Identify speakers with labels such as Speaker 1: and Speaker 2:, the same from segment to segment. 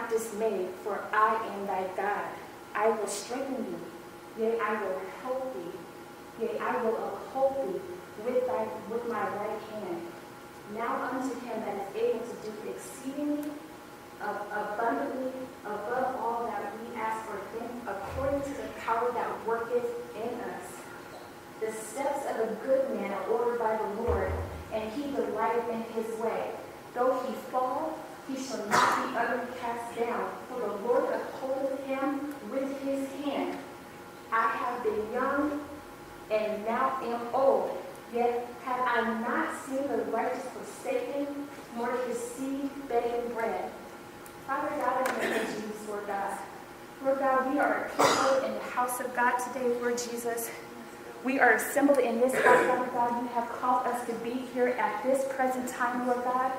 Speaker 1: not dismayed, for I am thy God. I will strengthen thee, yea, I will help thee, yea, I will uphold thee with my right hand. Now unto him that is able to do exceedingly abundantly above all that we ask or think, according to the power that worketh in us. The steps of a good man are ordered by the Lord, and he delighteth in his way. Though he fall, he shall not be utterly cast down, for the Lord upholdeth him with his hand. I have been young, and now am old, yet have I not seen the righteous forsaken, nor his seed begging bread. Father God, in the name of Jesus, Lord God. Lord God, we are a people in the house of God today, Lord Jesus. We are assembled in this house, Father God. You have called us to be here at this present time, Lord God.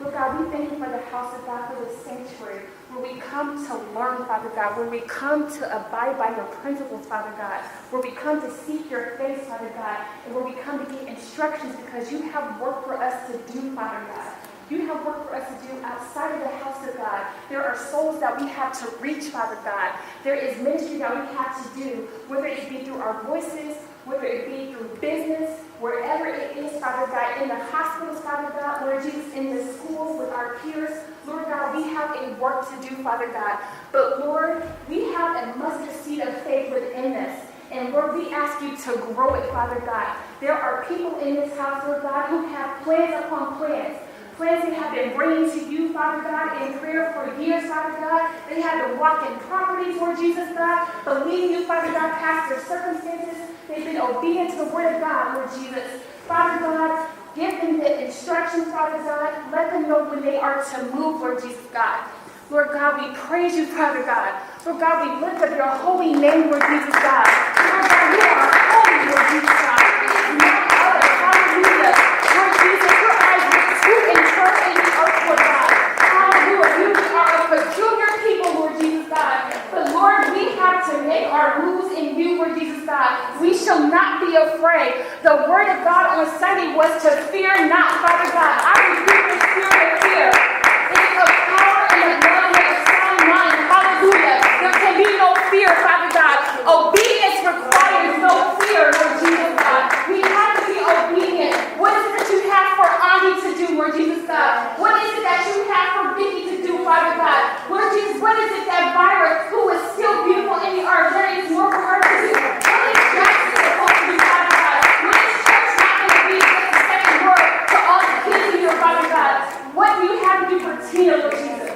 Speaker 1: Lord God, we thank you for the house of God, for the sanctuary, where we come to learn, Father God, where we come to abide by your principles, Father God, where we come to seek your face, Father God, and where we come to get instructions because you have work for us to do, Father God. You have work for us to do outside of the house of God. There are souls that we have to reach, Father God. There is ministry that we have to do, whether it be through our voices, whether it be through business, wherever it is, Father God, in the hospitals, Father God, Lord Jesus, in the schools with our peers. Lord God, we have a work to do, Father God. But Lord, we have a mustard seed of faith within us. And Lord, we ask you to grow it, Father God. There are people in this house, Lord God, who have plans upon plans. Plans they have been bringing to you, Father God, in prayer for years, Father God. They had to walk in properties, Lord Jesus, God, believing you, Father God, past their circumstances. They've been obedient to the word of God, Lord Jesus. Father God, give them the instructions, Father God. Let them know when they are to move, Lord Jesus, God. Lord God, we praise you, Father God. Lord God, we lift up your holy name, Lord Jesus, God. Lord God, you are holy, Lord Jesus, God. There is no other. Hallelujah. Lord Jesus, your eyes look true and true in the earth, Lord God. Hallelujah. You are a peculiar people, Lord Jesus, God. But Lord, we have to make our moves in you, Lord Jesus, God. We shall not be afraid. The word of God on Sunday was to fear not, Father God. I rebuke the spirit of fear. It is of power and of love and of sound mind. Hallelujah. There can be no fear, Father God. Obedience requires no fear, Lord Jesus, God. We have to be obedient. What is it that you have for Ani to do, Lord Jesus, God? What is it that you have for Vicky to do, Father God? Lord Jesus, what is it that Virus, who is still beautiful in the art, there is more for her to do? What is Jackson supposed to do, Father God? What is church not going to be just a second word to all the kids here, Father God? What do you have to do for Tina, Lord Jesus?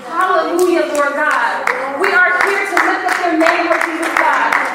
Speaker 1: Hallelujah, Lord God. We are here to lift up your name, Lord Jesus, God.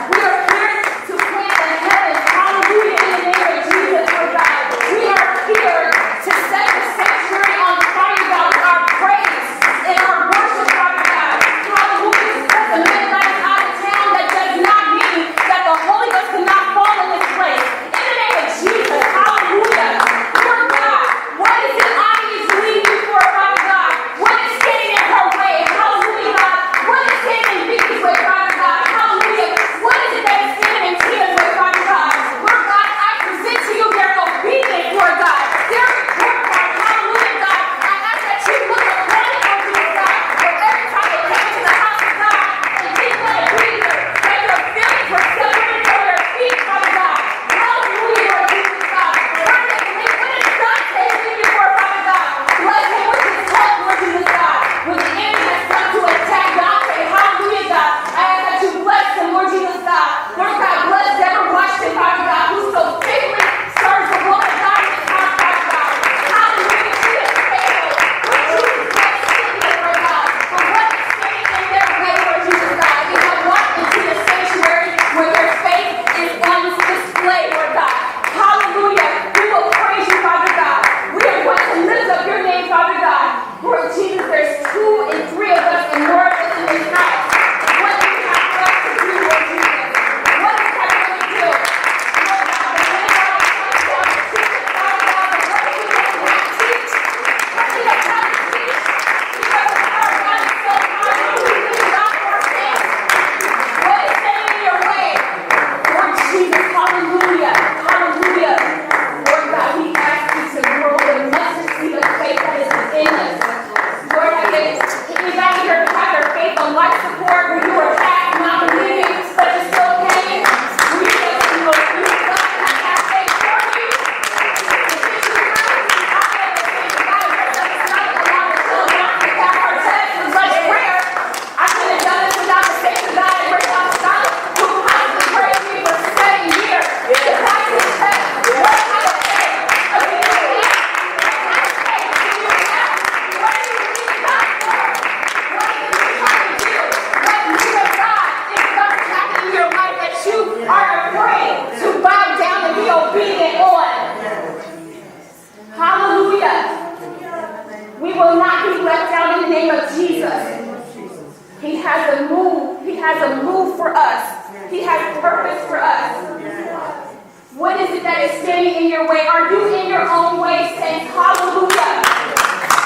Speaker 1: purpose for us. What is it that is standing in your way? Are you in your own way, saying, hallelujah?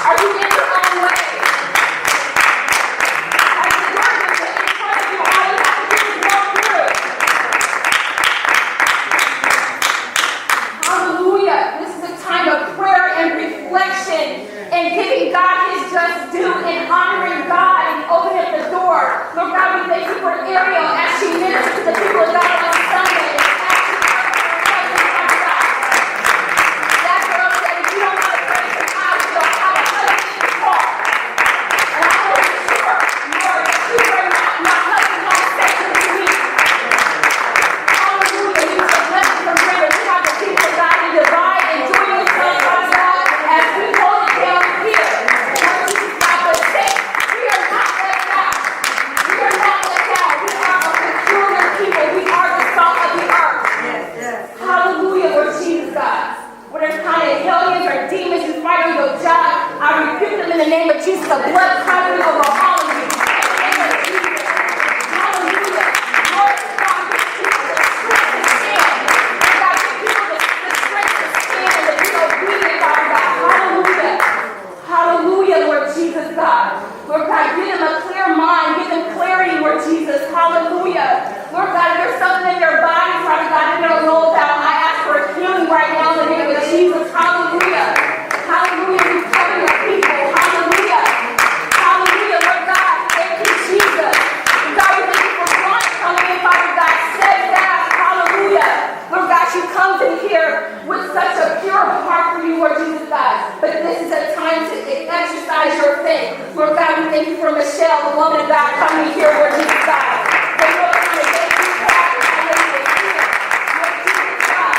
Speaker 1: Are you in your own way? As the word is in front of you, all you have to do is go through. Hallelujah. This is a time of prayer and reflection and giving God his just due and honoring God and opening up the door. Lord God, we thank you for Ariel as she ministers to the people of God on Sunday. That girl said, if you don't know the praise of God, you don't have a husband to talk. And I know for sure, Lord, that you are not husband on sexual to me. Hallelujah. You said nothing from greater. We have the people of God in divine and joyous love, Father God, as we hold it down here. Lord Jesus, God, but say, we are not left out. We are not left out. We are a peculiar people. We are the salt of the earth. Hallelujah, Lord Jesus, God. Whatever kind of hellions or demons you fight on your job, I rebuke them in the name of Jesus. The blood covering over all of you. In the name of Jesus. Hallelujah. Lord God, give people the strength to stand. Lord God, give people the strength to stand and to be obedient, Father God. Hallelujah. Hallelujah, Lord Jesus, God. Lord God, give them a clear mind. Give them clarity, Lord Jesus. Hallelujah. Lord God, if there's something in their bodies, Father God, that they don't know about, I ask for a healing right now in the name of Jesus. Hallelujah. Hallelujah. We cover your people. Hallelujah. Hallelujah, Lord God. Thank you, Jesus. God, we thank you for Florence coming in, Father God. Steadfast. Hallelujah. Lord God, she comes in here with such a pure heart for you, Lord Jesus, God. But this is a time to exercise your faith. Lord God, we thank you for Michelle, the woman of God, coming here, Lord Jesus, God. They know it's going to get you back and I know you're here. Lord Jesus, God.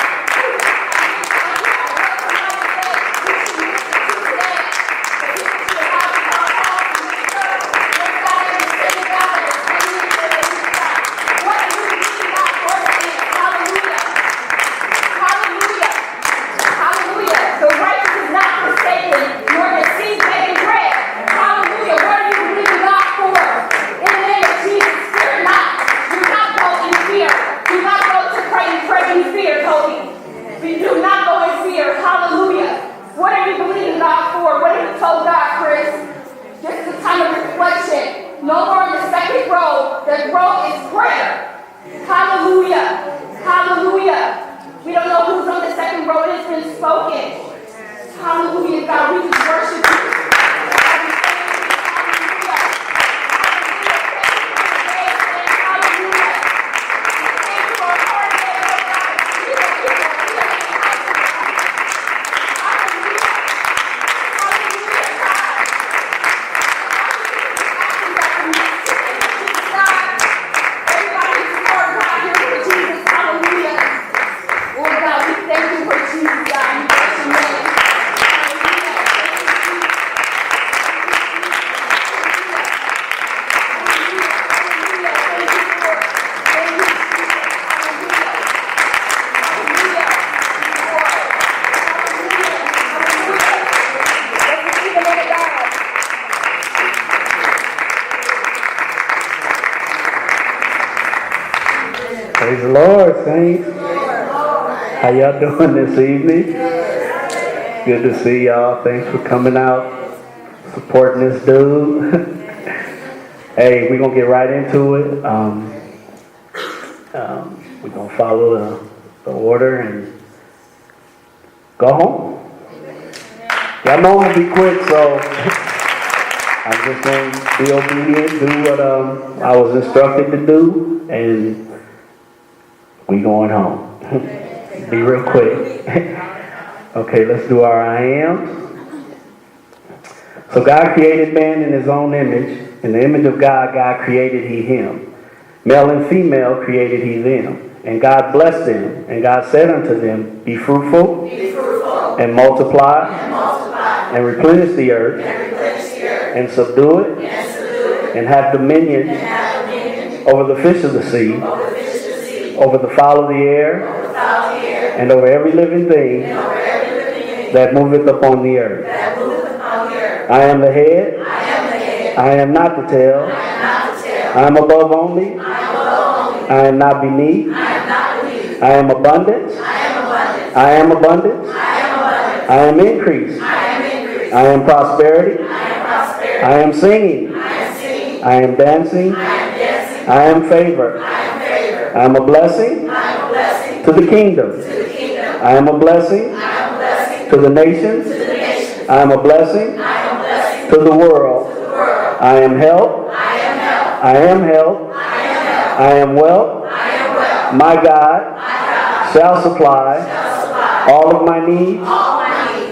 Speaker 1: No more in the second row. The row is prayer. Hallelujah. Hallelujah. We don't know who's on the second row. It has been spoken. Hallelujah, God. We just worship you.
Speaker 2: Praise the Lord, saints. How y'all doing this evening? Good to see y'all. Thanks for coming out, supporting this dude. Hey, we're going to get right into it. We're going to follow the order and go home. Y'all know I'm going to be quick, so I'm just going to be obedient, do what I was instructed to do, and we going home. Be real quick. Okay, let's do our I am. So God created man in his own image. In the image of God, God created he him. Male and female created he them. And God blessed them. And God said unto them, be fruitful, and multiply, and replenish the earth, and subdue it, and have dominion over the fish of the sea, over the fowl of the air, and over every living thing that moveth upon the earth. I am the head, I am not the tail, I am above only, I am not beneath, I am abundance. I am abundance. I am increase. I am prosperity. I am singing. I am dancing. I am favor. I am a blessing to the kingdom. I am a blessing to the nations. I am a blessing to the world. I am help. I am help. I am wealth. My God shall supply all of my needs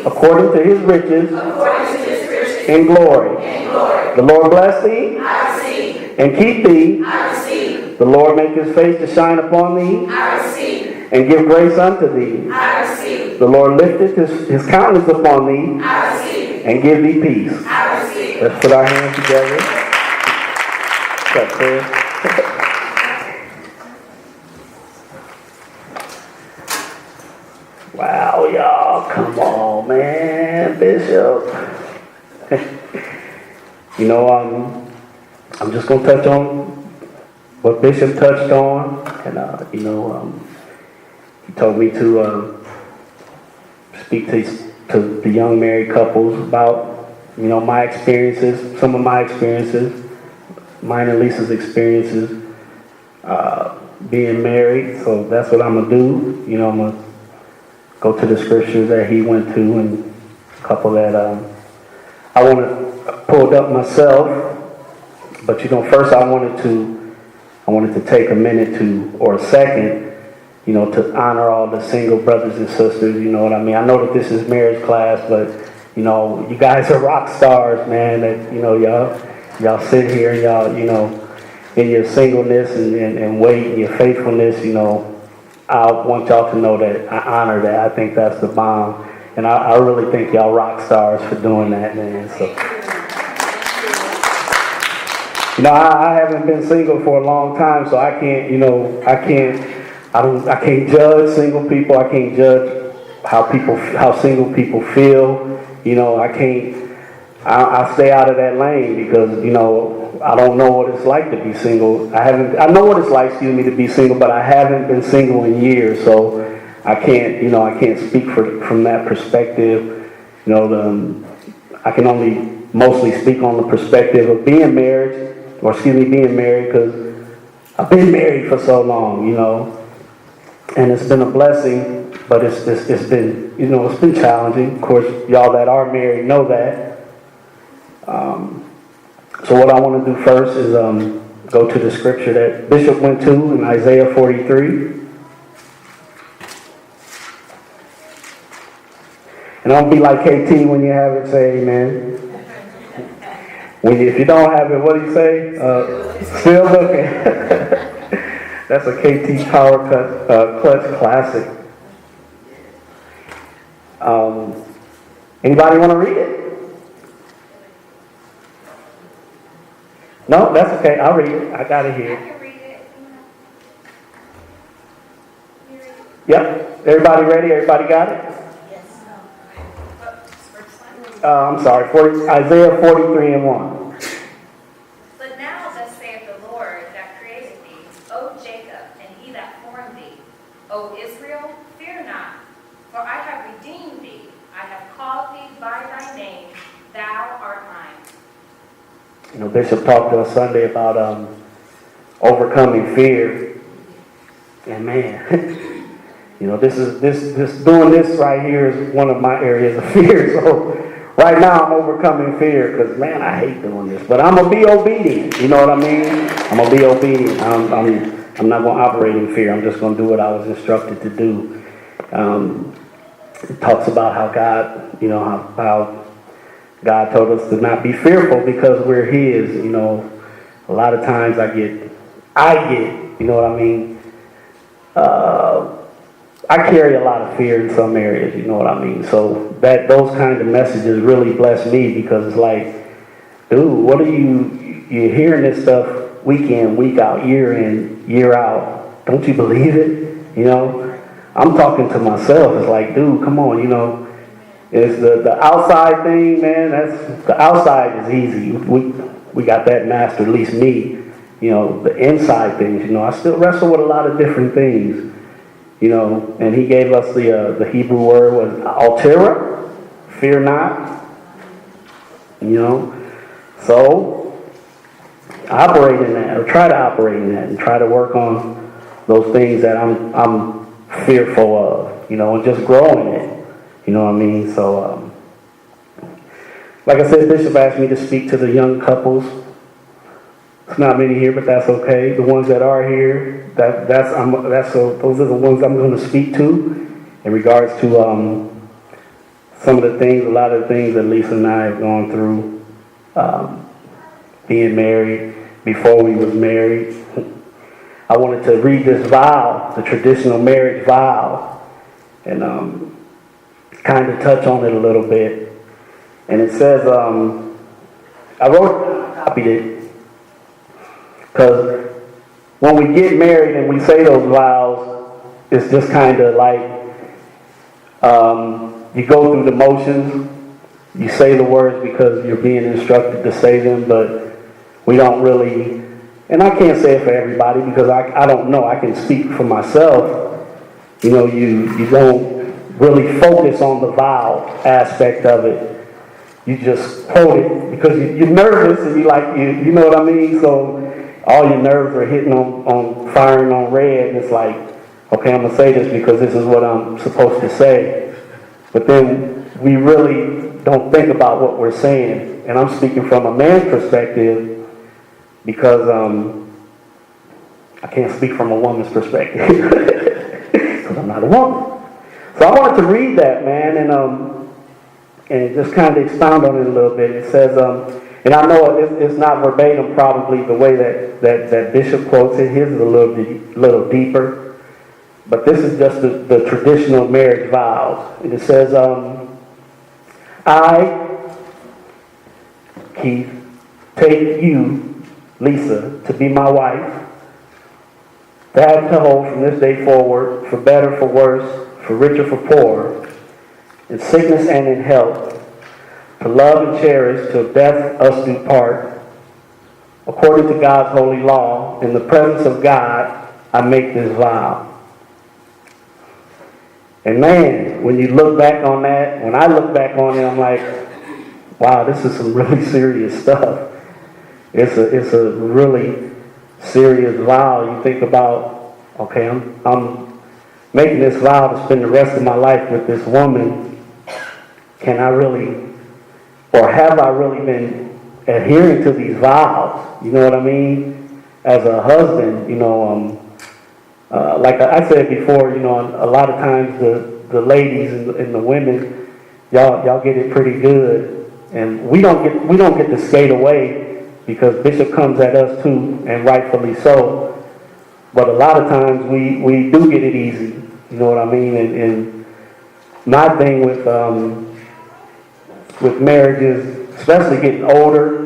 Speaker 2: according to his riches in glory. The Lord bless thee and keep thee. The Lord make his face to shine upon thee and give grace unto thee. The Lord lifteth his countenance upon thee and give thee peace. Let's put our hands together. What's up, Chris? Wow, y'all, come on, man, Bishop. You know, I'm just going to touch on what Bishop touched on. And, he told me to speak to the young married couples about, my experiences, some of my experiences, mine and Lisa's experiences, being married. So that's what I'm going to do. I'm going to go to the scriptures that he went to and a couple that I want to pull up myself. But first I wanted to take a minute or a second, to honor all the single brothers and sisters. You know what I mean? I know that this is marriage class, but you guys are rock stars, man. That y'all sit here and y'all in your singleness and wait and your faithfulness. I want y'all to know that I honor that. I think that's the bomb. And I really think y'all rock stars for doing that, man. So, I haven't been single for a long time, so I can't judge single people. I can't judge how single people feel. I stay out of that lane because, I don't know what it's like to be single. I know what it's like, to be single, but I haven't been single in years, so I can't speak from that perspective. I can only mostly speak on the perspective of being married because I've been married for so long, and it's been a blessing, but it's been challenging. Of course, y'all that are married know that. So what I want to do first is go to the scripture that Bishop went to in Isaiah 43. And I'm going to be like KT when you have it, say amen. If you don't have it, what do you say? Still looking. That's a KT Power Clutch classic. Anybody want to read it? No, that's okay. I'll read it. I got it here.
Speaker 1: I can read it.
Speaker 2: Yep. Everybody ready? Everybody got it? I'm sorry. Isaiah 43:1.
Speaker 3: But now thus saith the Lord that created thee, O Jacob, and he that formed thee, O Israel, fear not, for I have redeemed thee. I have called thee by thy name, thou art mine.
Speaker 2: Bishop talked to us Sunday about overcoming fear, and man, this doing this right here is one of my areas of fear. So right now I'm overcoming fear because man, I hate doing this, but I'm gonna be obedient. You know what I mean? I'm gonna be obedient. I'm not gonna operate in fear. I'm just gonna do what I was instructed to do. It talks about how God, how God told us to not be fearful because we're His. A lot of times I get, you know what I mean? I carry a lot of fear in some areas, you know what I mean? So those kind of messages really bless me because it's like, dude, what are you're hearing this stuff week in, week out, year in, year out. Don't you believe it? I'm talking to myself. It's like, dude, come on, It's the outside thing, man. The outside is easy. We got that mastered, at least me. The inside things. I still wrestle with a lot of different things. you know, and he gave us the Hebrew word was altera, fear not, you know. So operate in that, or try to operate in that, and try to work on those things that I'm fearful of, you know, and just grow in it, you know what I mean. So like I said, Bishop asked me to speak to the young couples. It's not many here, but that's okay. The ones that are here, those are the ones I'm going to speak to in regards to some of the things, a lot of the things that Lisa and I have gone through, being married, before we was married. I wanted to read this vow, the traditional marriage vow, and kind of touch on it a little bit. And it says, I wrote it, I copied it, because when we get married and we say those vows, it's just kind of like you go through the motions, you say the words because you're being instructed to say them, but we don't really, and I can't say it for everybody because I don't know, I can speak for myself. You know, you don't really focus on the vow aspect of it. You just quote it because you're nervous and you know what I mean? So all your nerves are hitting on firing on red, and it's like, okay, I'm going to say this because this is what I'm supposed to say. But then we really don't think about what we're saying. And I'm speaking from a man's perspective because I can't speak from a woman's perspective because I'm not a woman. So I wanted to read that, man, and just kind of expound on it a little bit. It says, and I know it's not verbatim probably the way that Bishop quotes it. His is a little deeper. But this is just the traditional marriage vows. And it says, I, Keith, take you, Lisa, to be my wife, to have to hold from this day forward, for better, for worse, for richer, for poorer, in sickness and in health, to love and cherish till death us do part. According to God's holy law, in the presence of God, I make this vow. And man, when you look back on that, when I look back on it, I'm like, wow, this is some really serious stuff. It's a really serious vow. You think about, okay, I'm making this vow to spend the rest of my life with this woman. Can I really, or have I really been adhering to these vows? You know what I mean? As a husband, you know, like I said before, you know, a lot of times the ladies and the women, y'all get it pretty good, and we don't get to skate away because Bishop comes at us too, and rightfully so. But a lot of times we do get it easy. You know what I mean? And my thing with marriage is, especially getting older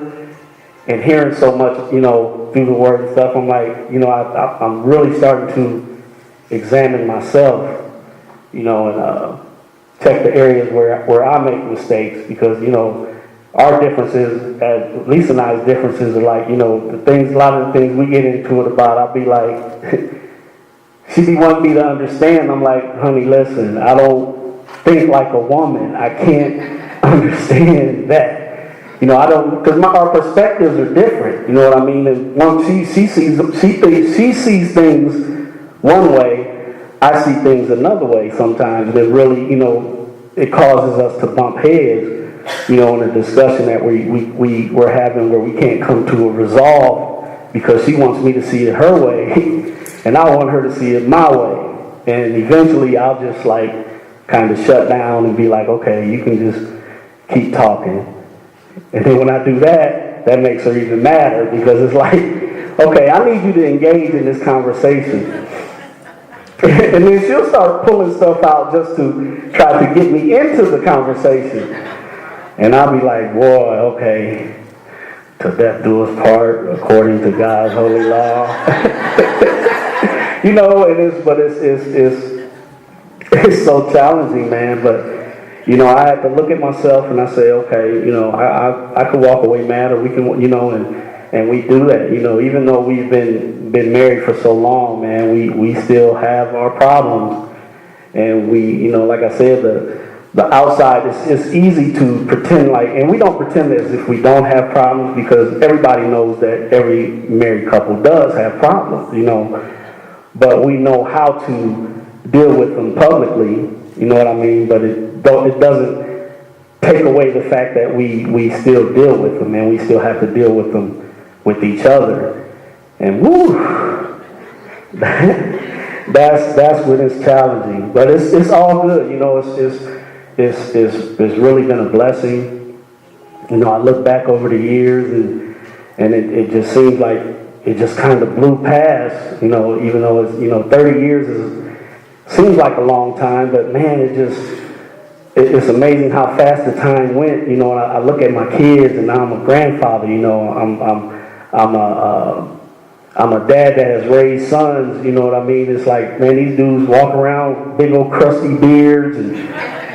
Speaker 2: and hearing so much, you know, through the word and stuff, I'm like, you know, I'm really starting to examine myself, you know, and check the areas where I make mistakes, because, you know, our differences, Lisa and I's differences are like, you know, a lot of the things we get into it about, I'll be like, she be wanting me to understand. I'm like, honey, listen, I don't think like a woman. I can't understand that. You know, I don't, because our perspectives are different. You know what I mean? And once she sees things one way, I see things another way sometimes. That really, you know, it causes us to bump heads, you know, in a discussion that we're having where we can't come to a resolve because she wants me to see it her way and I want her to see it my way. And eventually I'll just like kind of shut down and be like, okay, you can just keep talking. And then when I do that, that makes her even madder because it's like, okay, I need you to engage in this conversation. And then she'll start pulling stuff out just to try to get me into the conversation. And I'll be like, boy, okay, till death do us part, according to God's holy law. You know, it's so challenging, man. But, you know, I have to look at myself and I say, okay, you know, I could walk away mad, or we can, you know, And we do that, even though we've been married for so long, man, we still have our problems. And we, like I said, the outside, it's easy to pretend like, and we don't pretend as if we don't have problems, because everybody knows that every married couple does have problems, but we know how to deal with them publicly, you know what I mean? But it doesn't take away the fact that we still deal with them, and we still have to deal with them with each other. And woo, that's when it's challenging. But it's all good, it's really been a blessing. I look back over the years, and it just seems like it just kind of blew past, even though it's, 30 years seems like a long time, but man, it's amazing how fast the time went. And I look at my kids, and now I'm a grandfather. I'm a dad that has raised sons. You know what I mean? It's like, man, these dudes walk around big old crusty beards, and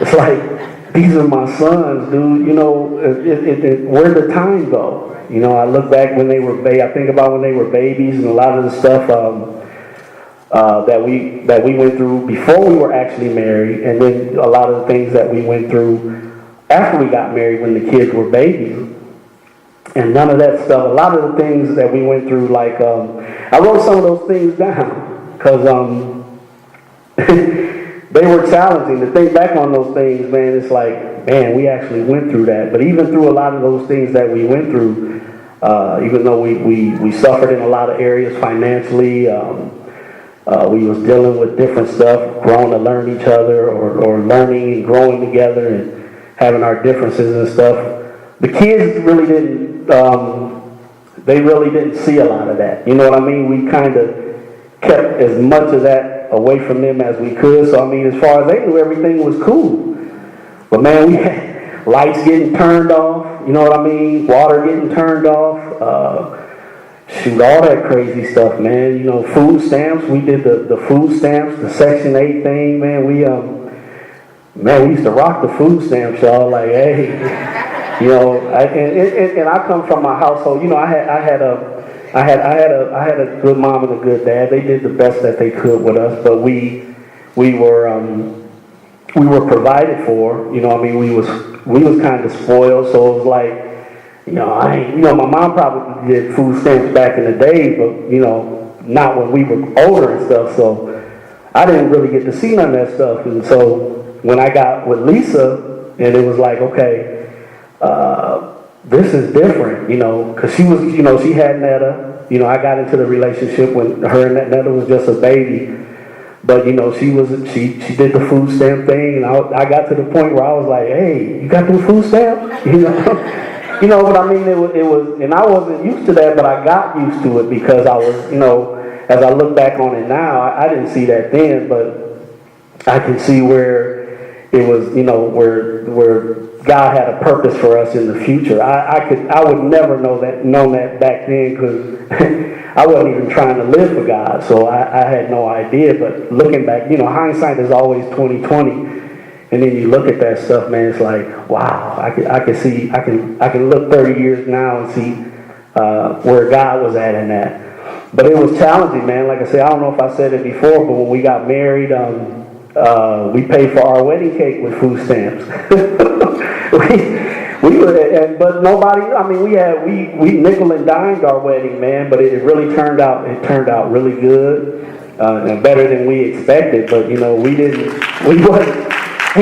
Speaker 2: it's like, these are my sons, dude. Where'd the time go? I look back when they were I think about when they were babies, and a lot of the stuff that we went through before we were actually married, and then a lot of the things that we went through after we got married when the kids were babies. And none of that stuff, a lot of the things that we went through, like, I wrote some of those things down, because they were challenging. To think back on those things, man, it's like, man, we actually went through that. But even through a lot of those things that we went through, even though we suffered in a lot of areas financially, we was dealing with different stuff, growing to learn each other, or learning and growing together, and having our differences and stuff. The kids really didn't, they really didn't see a lot of that. You know what I mean? We kind of kept as much of that away from them as we could. So, I mean, as far as they knew, everything was cool. But, man, we had lights getting turned off, you know what I mean? Water getting turned off. All that crazy stuff, man. Food stamps. We did the food stamps, the Section 8 thing, man. We used to rock the food stamps, y'all. Like, hey, and I come from a household. I had a good mom and a good dad. They did the best that they could with us, but we were provided for. We was kind of spoiled, so it was like, my mom probably did food stamps back in the day, but not when we were older and stuff. So I didn't really get to see none of that stuff. And so when I got with Lisa, and it was like, okay, this is different, because she was, she had Netta. I got into the relationship when her and Netta was just a baby. But, she did the food stamp thing, and I got to the point where I was like, hey, you got them food stamps? You know what I mean? It was, and I wasn't used to that, but I got used to it because I was, as I look back on it now, I didn't see that then, but I can see where it was, where God had a purpose for us in the future. I would never known that back then, because I wasn't even trying to live for God, so I had no idea. But looking back, hindsight is always 20/20. And then you look at that stuff, man. It's like, wow. I can see. I can look 30 years now and see where God was at in that. But it was challenging, man. Like I said, I don't know if I said it before, but when we got married, we paid for our wedding cake with food stamps. But nobody. I mean, we nickel and dimed our wedding, man. But it really turned out. It turned out really good and better than we expected. But we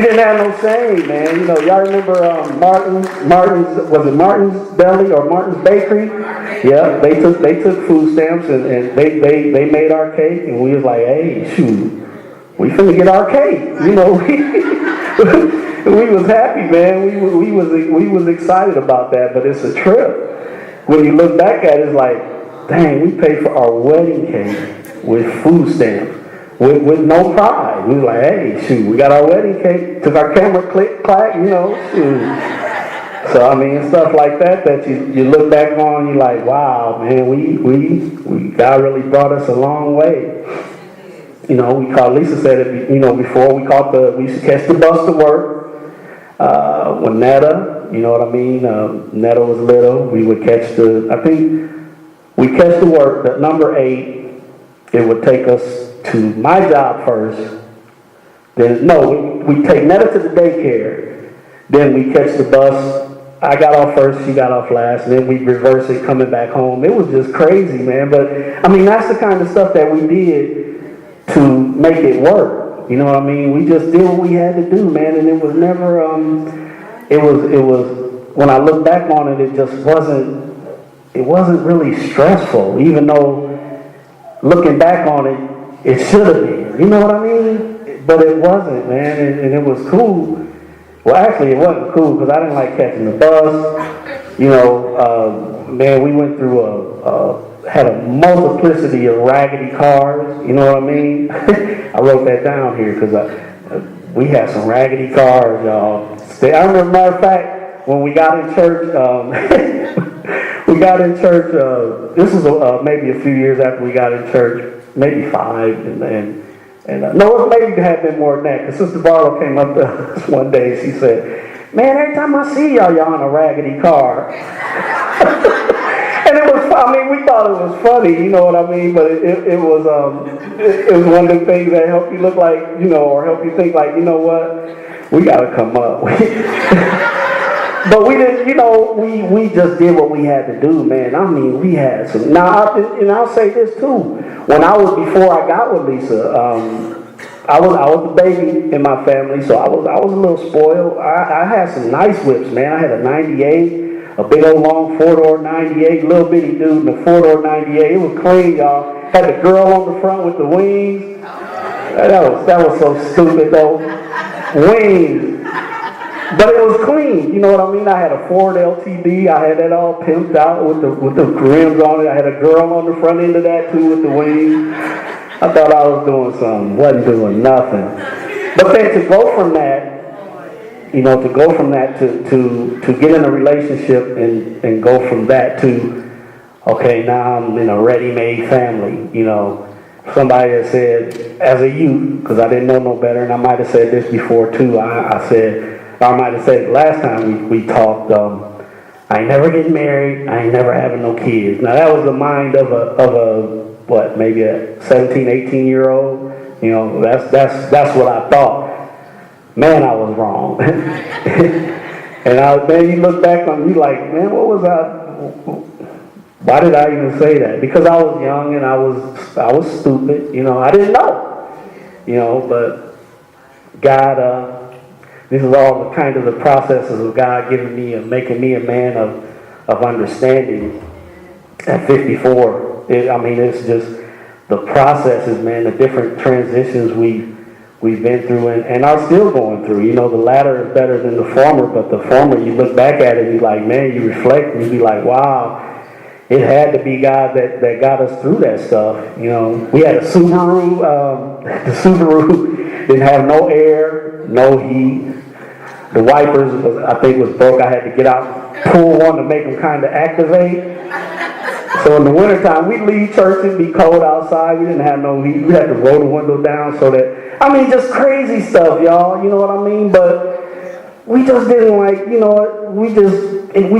Speaker 2: didn't have no shame, man. Y'all remember Martin's, was it Martin's Deli or Martin's Bakery? Yeah, they took food stamps and they made our cake, and we was like, hey, shoot, we finna get our cake. We was happy, man. We was excited about that, but it's a trip. When you look back at it, it's like, dang, we paid for our wedding cake with food stamps. With no pride. We were like, hey, shoot, we got our wedding cake. Took our camera, click, clack, shoot. So, I mean, stuff like that you look back on, you're like, wow, man, God really brought us a long way. Lisa said it, before, we used to catch the bus to work. When Netta, you know what I mean? Netta was little, we would catch we catch the work, the number 8, it would take us to my job first. Then, no, we take Netta to the daycare. Then we catch the bus. I got off first, she got off last, and then we reverse it coming back home. It was just crazy, man. But, I mean, that's the kind of stuff that we did to make it work. You know what I mean? We just did what we had to do, man, and it was never, it was, when I look back on it, it just wasn't really stressful, even though looking back on it, it should have been. You know what I mean? But it wasn't, man, and it was cool. Well, actually, it wasn't cool because I didn't like catching the bus. You know, man, we went through had a multiplicity of raggedy cars. You know what I mean? I wrote that down here because we had some raggedy cars, y'all. I remember, matter of fact, when we got in church, this was maybe a few years after we got in church, maybe 5, and no, it maybe had been more than that, because Sister Barlow came up to us one day and she said, man, every time I see y'all in a raggedy car. And it was, I mean, we thought it was funny, you know what I mean, but it was one of the things that help you look like, you know, or help you think like, you know what, we gotta come up. But we didn't, you know, we just did what we had to do, man. I mean, we had some. Now, and I'll say this too. Before I got with Lisa, I was the baby in my family, so I was a little spoiled. I had some nice whips, man. I had a 98, a big old long 4-door 98, little bitty dude in a 4-door 98. It was clean, y'all. Had the girl on the front with the wings. That was so stupid though. Wings. But it was clean, you know what I mean? I had a Ford LTD. I had that all pimped out with the rims on it. I had a girl on the front end of that too with the wings. I thought I was doing something, wasn't doing nothing. But then to go from that, you know, to get in a relationship and go from that to, okay, now I'm in a ready-made family, you know. Somebody had said, as a youth, because I didn't know no better, and I might have said this before too, I might have said last time we talked, I ain't never getting married, I ain't never having no kids. Now that was the mind of a maybe a 17, 18-year-old. You know, that's what I thought. Man, I was wrong. And then you look back on you like, man, what was why did I even say that? Because I was young and I was stupid, you know, I didn't know. You know, but God, this is all the kind of the processes of God giving me and making me a man of understanding at 54. It's just the processes, man, the different transitions we've been through and are still going through. You know, the latter is better than the former, but the former, you look back at it and you're like, man, you reflect and you be like, wow, it had to be God that got us through that stuff. You know, we had a Subaru, the Subaru didn't have no air, no heat. The wipers, I think, was broke. I had to get out, pull one to make them kind of activate. So in the wintertime, we'd leave church and be cold outside. We didn't have no heat. We had to roll the window down so that, just crazy stuff, y'all. You know what I mean? But we just didn't we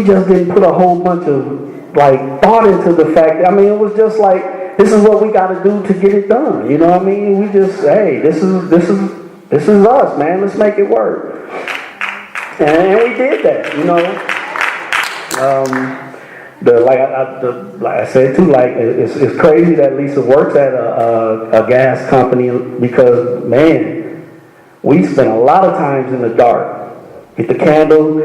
Speaker 2: just didn't put a whole bunch of, thought into the fact. It was just like, this is what we got to do to get it done. You know what I mean? We just, hey, this is us, man. Let's make it work. And we did that, you know. Like I said too, it's crazy that Lisa works at a gas company because, man, we spent a lot of times in the dark. Get the candles,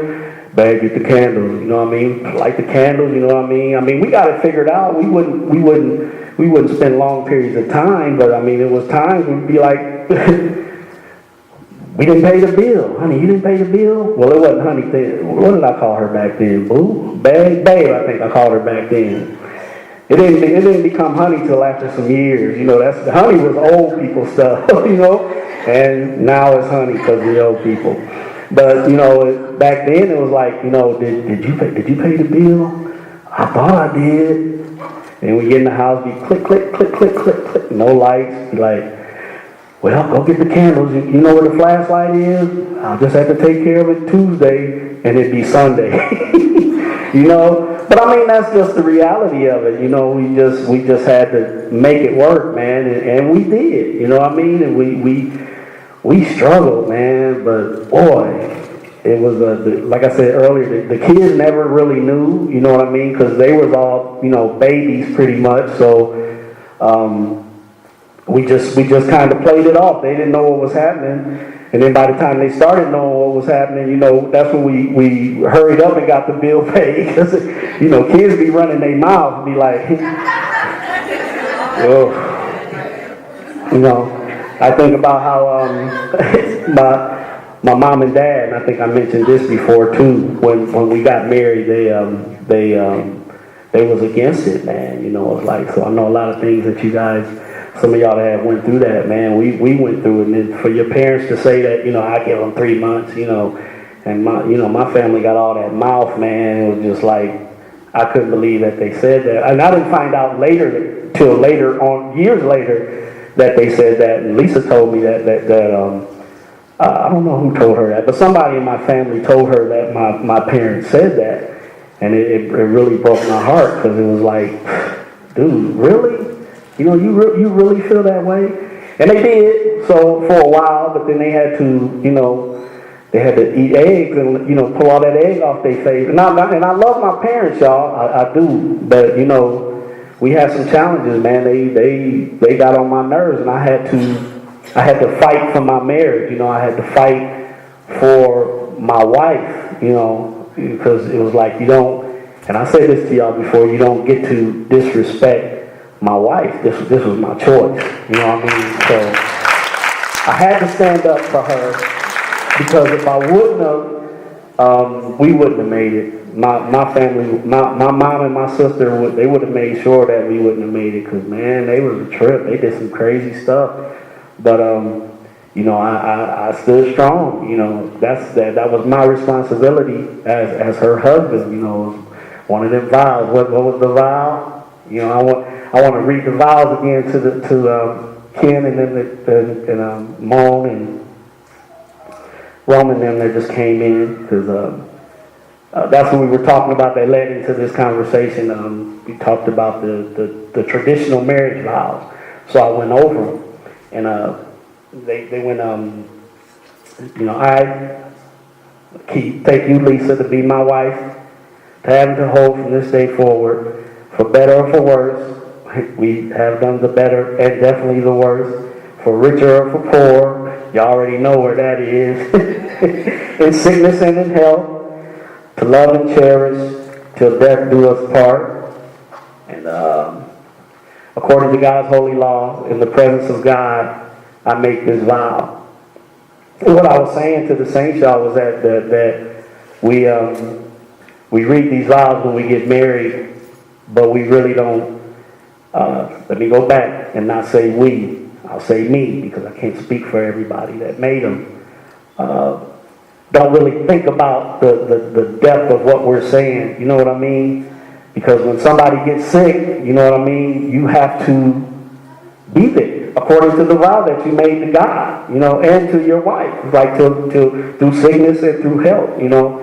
Speaker 2: babe, get the candles, you know what I mean? Light the candles, you know what I mean? We got it figured out. We wouldn't spend long periods of time, but it was times we'd be like, we didn't pay the bill. Honey, you didn't pay the bill? Well, it wasn't honey then. What did I call her back then? Boo? Babe, I think I called her back then. It didn't become honey till after some years. You know, honey was old people stuff, you know? And now it's honey because we're old people. But, you know, back then it was like, you know, did you pay the bill? I thought I did. And we get in the house, we click, click, click, click, click, click. No lights. Be like, well, go get the candles. You know where the flashlight is? I'll just have to take care of it Tuesday, and it'd be Sunday. You know? But I mean, that's just the reality of it. You know, we just had to make it work, man, and we did. You know what I mean? And we struggled, man. But boy, it was like I said earlier, the kids never really knew. You know what I mean? Because they was all, you know, babies pretty much. So we just kind of played it off. They didn't know what was happening. And then by the time they started knowing what was happening, you know, that's when we hurried up and got the bill paid. Because, you know, kids be running their mouths and be like, oh. You know, I think about how my mom and dad, and I think I mentioned this before too, when we got married, they was against it, man. You know, it's like, so I know a lot of things that you guys, some of y'all that have went through that, man. We went through it, and then for your parents to say that, you know, I give them 3 months, you know, and my family got all that mouth, man. It was just like, I couldn't believe that they said that, and I didn't find out till later on, years later, that they said that. And Lisa told me that I don't know who told her that, but somebody in my family told her that my parents said that, and it really broke my heart, because it was like, dude, really? You know, you really feel that way? And they did, so for a while, but then they had to, you know, they had to eat eggs and, you know, pull all that egg off their face. And I love my parents, y'all, I do, but, you know, we had some challenges, man. They got on my nerves, and I had to fight for my marriage. You know, I had to fight for my wife, you know, because it was like, you don't, and I said this to y'all before, you don't get to disrespect my wife. This was my choice. You know what I mean? So I had to stand up for her, because if I wouldn't have, we wouldn't have made it. My family, my mom and my sister, they would have made sure that we wouldn't have made it, because, man, they was a trip. They did some crazy stuff. But, you know, I stood strong. You know, that was my responsibility as her husband. You know, one of them vows. What was the vow? You know, I want to read the vows again to Ken and then and Moan and Roman. Them that just came in, because that's what we were talking about. That led into this conversation. We talked about the traditional marriage vows. So I went over them, and they went, you know, I take you, Lisa, to be my wife, to have and to hold from this day forward, for better or for worse. We have done the better and definitely the worse, for richer or for poor. You already know where that is. In sickness and in health, to love and cherish, till death do us part. And according to God's holy law, in the presence of God, I make this vow. And what I was saying to the saints, y'all, was that we read these vows when we get married, but we really don't. Let me go back and not say we. I'll say me, because I can't speak for everybody that made them. Don't really think about the depth of what we're saying. You know what I mean? Because when somebody gets sick, you know what I mean, you have to be there according to the vow that you made to God, you know, and to your wife, like through sickness and through health, you know.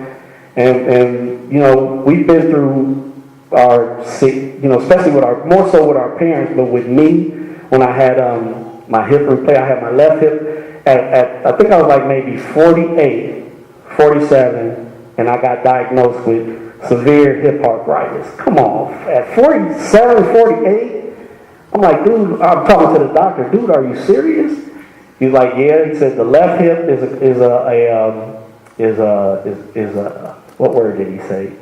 Speaker 2: And you know, we've been through our sick, you know, especially more so with our parents, but with me, when I had my hip replaced, I had my left hip at I think I was like maybe 47, and I got diagnosed with severe hip arthritis. Come on, at 47, 48, I'm like, dude, I'm talking to the doctor, dude, are you serious? He's like, yeah. He said the left hip is a what word did he say?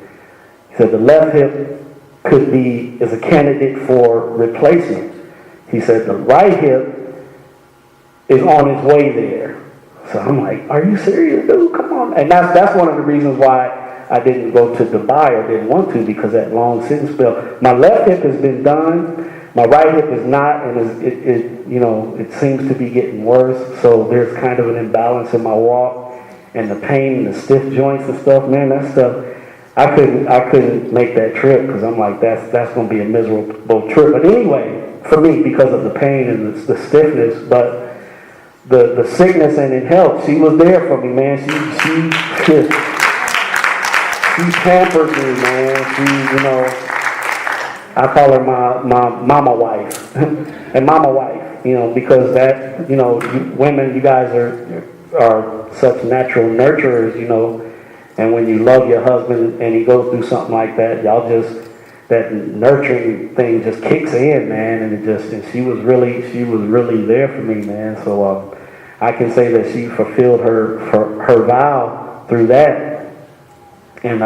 Speaker 2: He said the left hip is a candidate for replacement. He said the right hip is on its way there. So I'm like, are you serious, dude? Come on. And that's one of the reasons why I didn't go to Dubai or didn't want to, because that long sitting spell. My left hip has been done. My right hip is not, and it seems to be getting worse. So there's kind of an imbalance in my walk, and the pain and the stiff joints and stuff. Man, that stuff, I couldn't make that trip, because I'm like, that's going to be a miserable trip. But anyway, for me, because of the pain and the stiffness, but the sickness and in health, she was there for me, man. She She pampered me, man. She, I call her my mama wife. And mama wife, because that, women, you guys are such natural nurturers, and when you love your husband and he goes through something like that, y'all just, that nurturing thing just kicks in, man, and she was really there for me, man. So I can say that she fulfilled her vow through that. And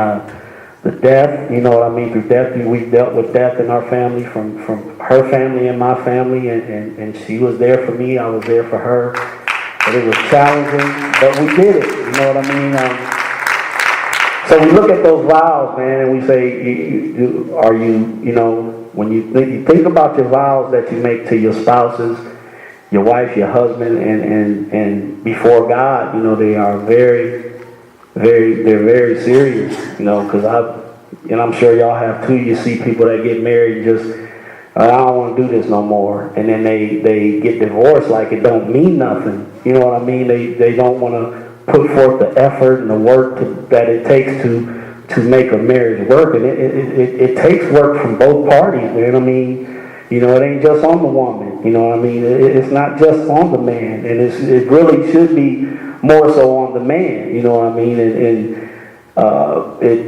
Speaker 2: the death, through death, we dealt with death in our family, from her family and my family, and she was there for me, I was there for her. But it was challenging, but we did it, you know what I mean? So we look at those vows, man, and we say, when you think about your vows that you make to your spouses, your wife, your husband, and before God, they are they're very serious, because I'm sure y'all have too. You see people that get married and just, I don't want to do this no more, and then they get divorced like it don't mean nothing. You know what I mean? They don't want to put forth the effort and the work that it takes to make a marriage work, and it takes work from both parties, man. I mean, it ain't just on the woman, you know what I mean? It's not just on the man, and it really should be more so on the man, you know what I mean? And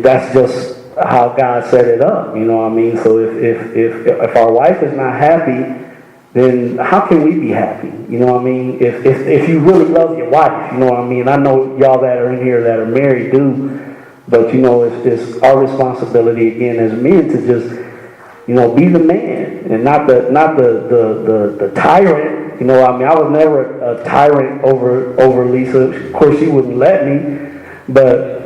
Speaker 2: that's just how God set it up, you know what I mean? So if our wife is not happy, then how can we be happy? You know what I mean? If you really love your wife, you know what I mean? I know y'all that are in here that are married do, but it's our responsibility again as men to just, be the man and not the tyrant. You know what I mean? I was never a tyrant over Lisa. Of course, she wouldn't let me, but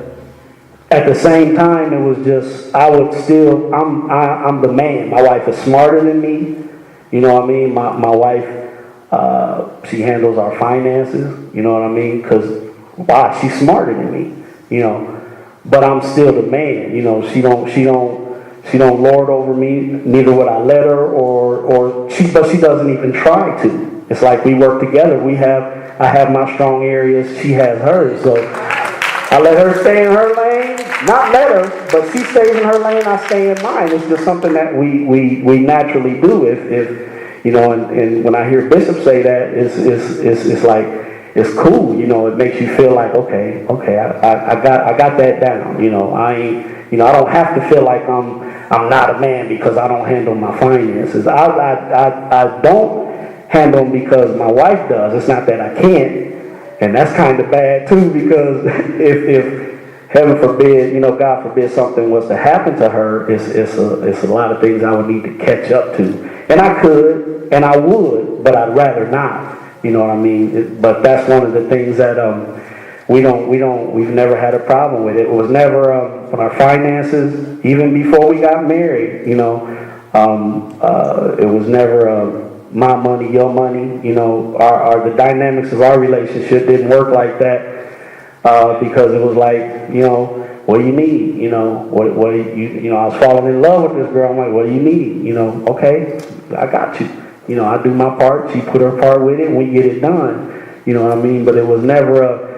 Speaker 2: at the same time, it was just, I'm the man. My wife is smarter than me. You know what I mean? My wife, she handles our finances. You know what I mean? Because, wow, she's smarter than me. But I'm still the man. She don't lord over me. Neither would I let her, but she doesn't even try to. It's like we work together. I have my strong areas. She has hers. So I let her stay in her lane. Not let her, but she stays in her lane, I stay in mine. It's just something that we naturally do. And when I hear Bishop say that, it's like, it's cool. It makes you feel like, okay, I got that down. I don't have to feel like I'm not a man because I don't handle my finances. I don't handle them because my wife does. It's not that I can't. And that's kind of bad too, because if heaven forbid, God forbid something was to happen to her, it's a lot of things I would need to catch up to. And I could, and I would, but I'd rather not. You know what I mean? But that's one of the things that we've never had a problem with. It was never on our finances, even before we got married. It was never my money, your money. The dynamics of our relationship didn't work like that because it was like, what do you need? What do you I was falling in love with this girl. I'm like, what do you need? Okay, I got you. I do my part. She put her part with it, and we get it done. You know what I mean? But it was never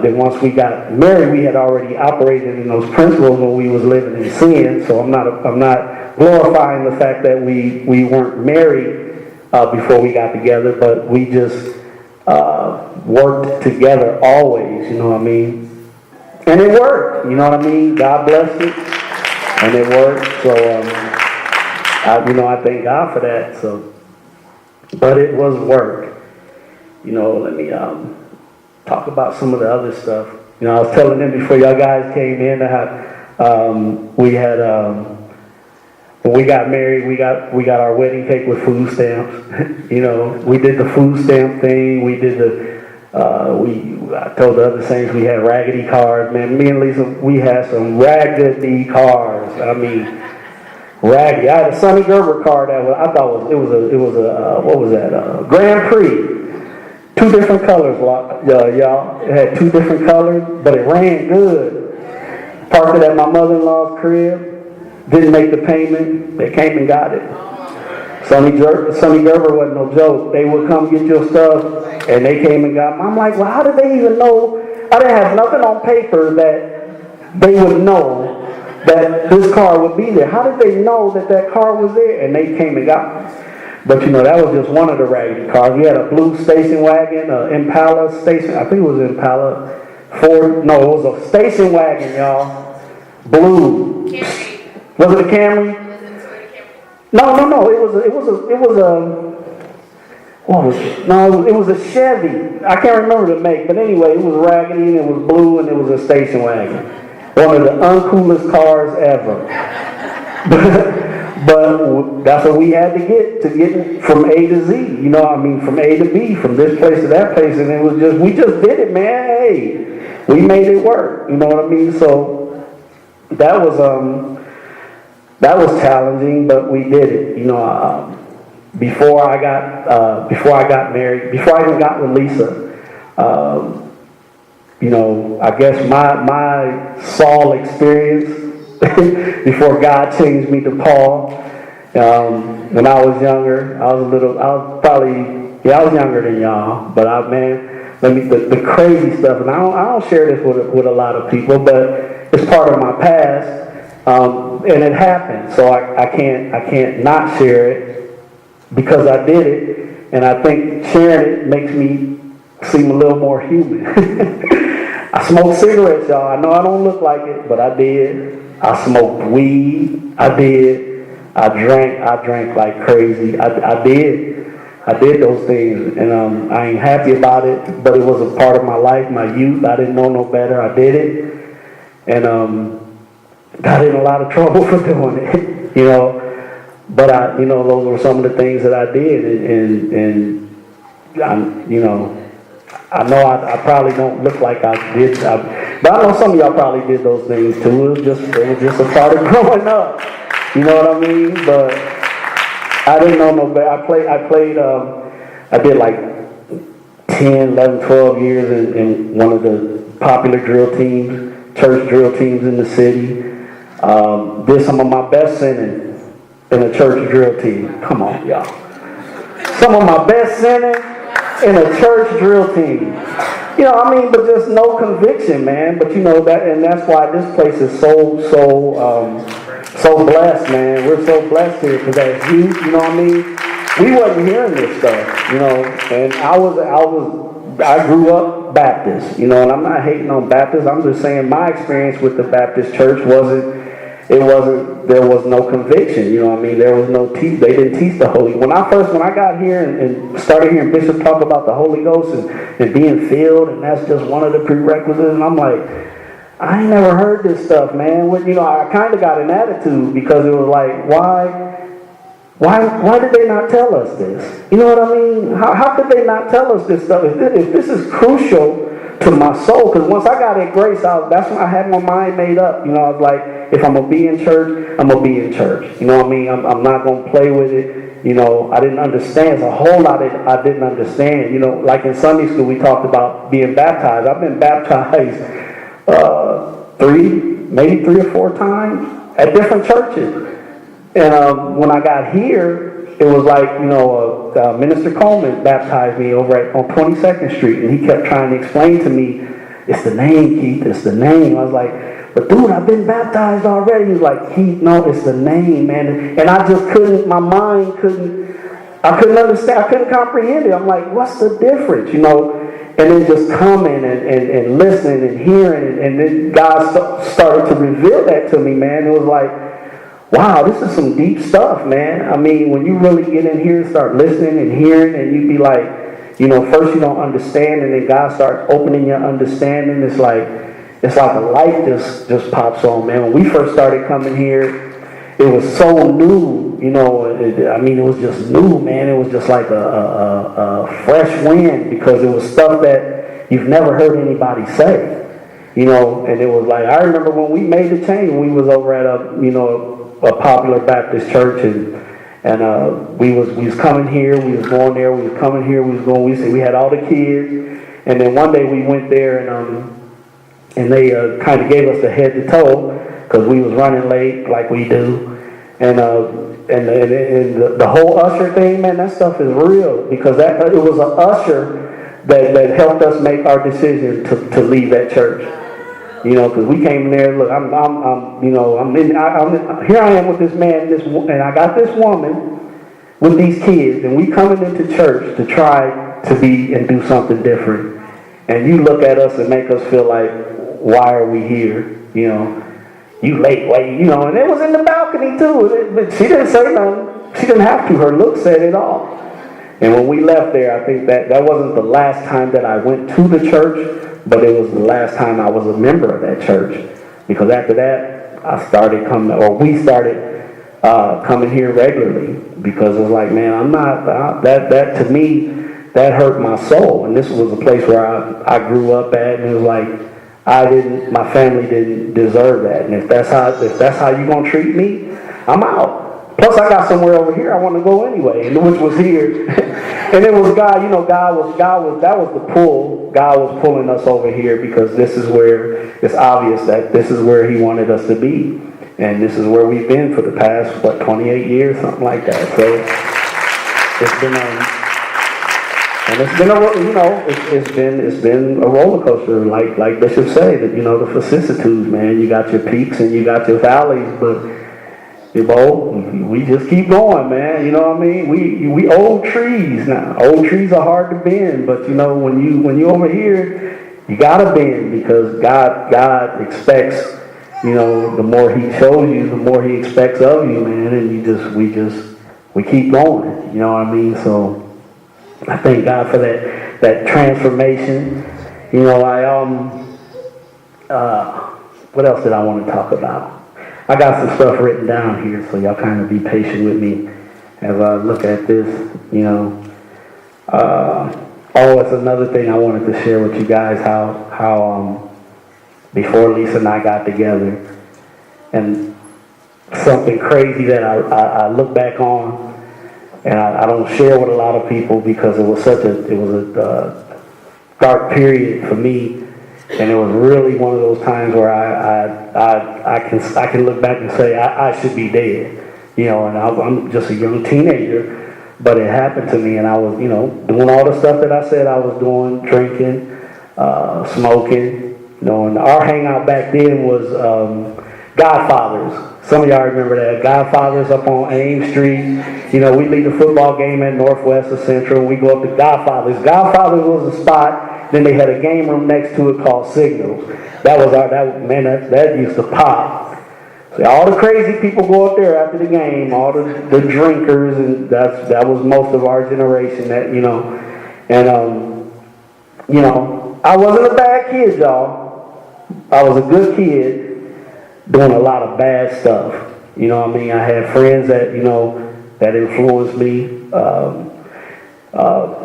Speaker 2: then once we got married, we had already operated in those principles when we was living in sin. So I'm not glorifying the fact that we weren't married before we got together, but we just worked together always. You know what I mean? And it worked. You know what I mean? God blessed it, and it worked. So I thank God for that. So, but it was work. Let me talk about some of the other stuff. I was telling them before y'all guys came in that we had when we got married, we got our wedding cake with food stamps. We did the food stamp thing. We did I told the other saints we had raggedy cars. Man, me and Lisa, we had some raggedy cars. I mean, raggedy. I had a Sonny Gerber car that I thought it was a what was that? Grand Prix. 2 different colors, y'all. It had 2 different colors, but it ran good. Parked it at my mother-in-law's crib. Didn't make the payment. They came and got it. Sonny Gerber wasn't no joke. They would come get your stuff, and they came and got it. I'm like, well, how did they even know? I didn't have nothing on paper that they would know that this car would be there? How did they know that that car was there? And they came and got me. But you know, that was just one of the raggedy cars. We had a blue station wagon, Impala station, I think it was Impala Ford. No, it was a station wagon, y'all. Blue.
Speaker 3: Camry.
Speaker 2: Was it a Camry? No. It was a what was it? No, it was a Chevy. I can't remember the make, but anyway, it was raggedy and it was blue and it was a station wagon. One of the uncoolest cars ever. But that's what we had to get from A to Z. You know, I mean, from A to B, from this place to that place, and it was just, we just did it, man. Hey, we made it work. You know what I mean? So that was challenging, but we did it. You know, before I got married, before I even got with Lisa, you know, I guess my Saul experience. Before God changed me to Paul, when I was younger, I was younger than y'all, but the crazy stuff, and I don't share this with a lot of people, but it's part of my past, and it happened, so I can't not share it because I did it, and I think sharing it makes me seem a little more human. I smoked cigarettes, y'all. I know I don't look like it, but I did. I smoked weed. I did. I drank like crazy. I did those things, and I ain't happy about it. But it was a part of my life, my youth. I didn't know no better. I did it, and got in a lot of trouble for doing it. You know, but those were some of the things that I did, and you know. I know I probably don't look like I did, but I know some of y'all probably did those things too. It was just a part of growing up. You know what I mean? But I didn't know no better. I did like 10, 11, 12 years in one of the popular drill teams, church drill teams in the city. Did some of my best sinning in a church drill team. Come on, y'all. Some of my best sinning in a church drill team. You know, I mean, but just no conviction, man. But you know that, and that's why this place is so blessed, man. We're so blessed here because as youth, you know what I mean? We wasn't hearing this stuff, you know. And I grew up Baptist, you know, and I'm not hating on Baptists. I'm just saying my experience with the Baptist church there was no conviction, you know what I mean? There was no they didn't teach the Holy. When I got here and started hearing Bishop talk about the Holy Ghost and being filled, and that's just one of the prerequisites, and I'm like, I ain't never heard this stuff, man. You know, I kind of got an attitude because it was like, why did they not tell us this? You know what I mean? How could they not tell us this stuff? If this is crucial to my soul, because once I got at Grace, that's when I had my mind made up. You know, I was like, if I'm going to be in church, I'm going to be in church. You know what I mean? I'm not going to play with it. You know, I didn't understand. There's a whole lot I didn't understand. You know, like in Sunday school, we talked about being baptized. I've been baptized maybe three or four times at different churches. And when I got here, it was like, you know, Minister Coleman baptized me over on 22nd Street, and he kept trying to explain to me, it's the name, Keith, it's the name. I was like, but dude, I've been baptized already. He was like, Keith, no, it's the name, man. And I just couldn't, my mind couldn't understand, I couldn't comprehend it. I'm like, what's the difference, you know? And then just coming and listening and hearing, and then God started to reveal that to me, man. It was like, wow, this is some deep stuff, man. I mean, when you really get in here and start listening and hearing, and you be like, you know, first you don't understand, and then God starts opening your understanding. It's like a light just pops on, man. When we first started coming here, it was so new, you know. It was just new, man. It was just like a fresh wind, because it was stuff that you've never heard anybody say, you know. And it was like, I remember when we made the change, we was over at a popular Baptist church, and we was coming here, we was going there, we was coming here, we had all the kids, and then one day we went there, and they kind of gave us the head to toe, because we was running late like we do, and the whole usher thing, man, that stuff is real, because it was an usher that helped us make our decision to leave that church. You know, because we came in there. Look, here I am with this man, and I got this woman with these kids, and we coming into church to try to be and do something different. And you look at us and make us feel like, why are we here? You know, you late, wait, you know. And it was in the balcony too. But she didn't say nothing. She didn't have to. Her look said it all. And when we left there, I think that wasn't the last time that I went to the church, but it was the last time I was a member of that church. Because after that, we started coming here regularly, because it was like, man, I'm not, that to me, that hurt my soul. And this was a place where I grew up at, and it was like, my family didn't deserve that. And if that's how you gonna treat me, I'm out. Plus, I got somewhere over here I want to go anyway, and which was here. And it was God. You know, that was the pull. God was pulling us over here, because this is where it's obvious that this is where He wanted us to be, and this is where we've been for the past 28 years, something like that. So it's been a roller coaster, like Bishop said. That, you know, the vicissitudes, man. You got your peaks and you got your valleys, but we just keep going, man. You know what I mean? We old trees now. Old trees are hard to bend, but you know, when you over here, you gotta bend, because God expects, you know, the more He shows you, the more He expects of you, man. And we keep going. You know what I mean? So I thank God for that transformation. You know, what else did I want to talk about? I got some stuff written down here, so y'all kind of be patient with me as I look at this, you know. It's another thing I wanted to share with you guys, how before Lisa and I got together, and something crazy that I look back on, and I don't share with a lot of people, because it was a dark period for me. And it was really one of those times where I can look back and say I should be dead, you know. And I'm just a young teenager, but it happened to me, and I was, you know, doing all the stuff that I said I was doing, drinking, smoking, you know. And our hangout back then was Godfathers. Some of y'all remember that. Godfathers up on Ames Street. You know, we leave the football game at Northwest or Central, and we go up to Godfathers. Godfathers was a spot. Then they had a game room next to it called Signals. That used to pop. So all the crazy people go up there after the game, all the drinkers, and that was most of our generation. That, you know, and you know, I wasn't a bad kid, y'all. I was a good kid doing a lot of bad stuff. You know what I mean? I had friends that, you know, that influenced me.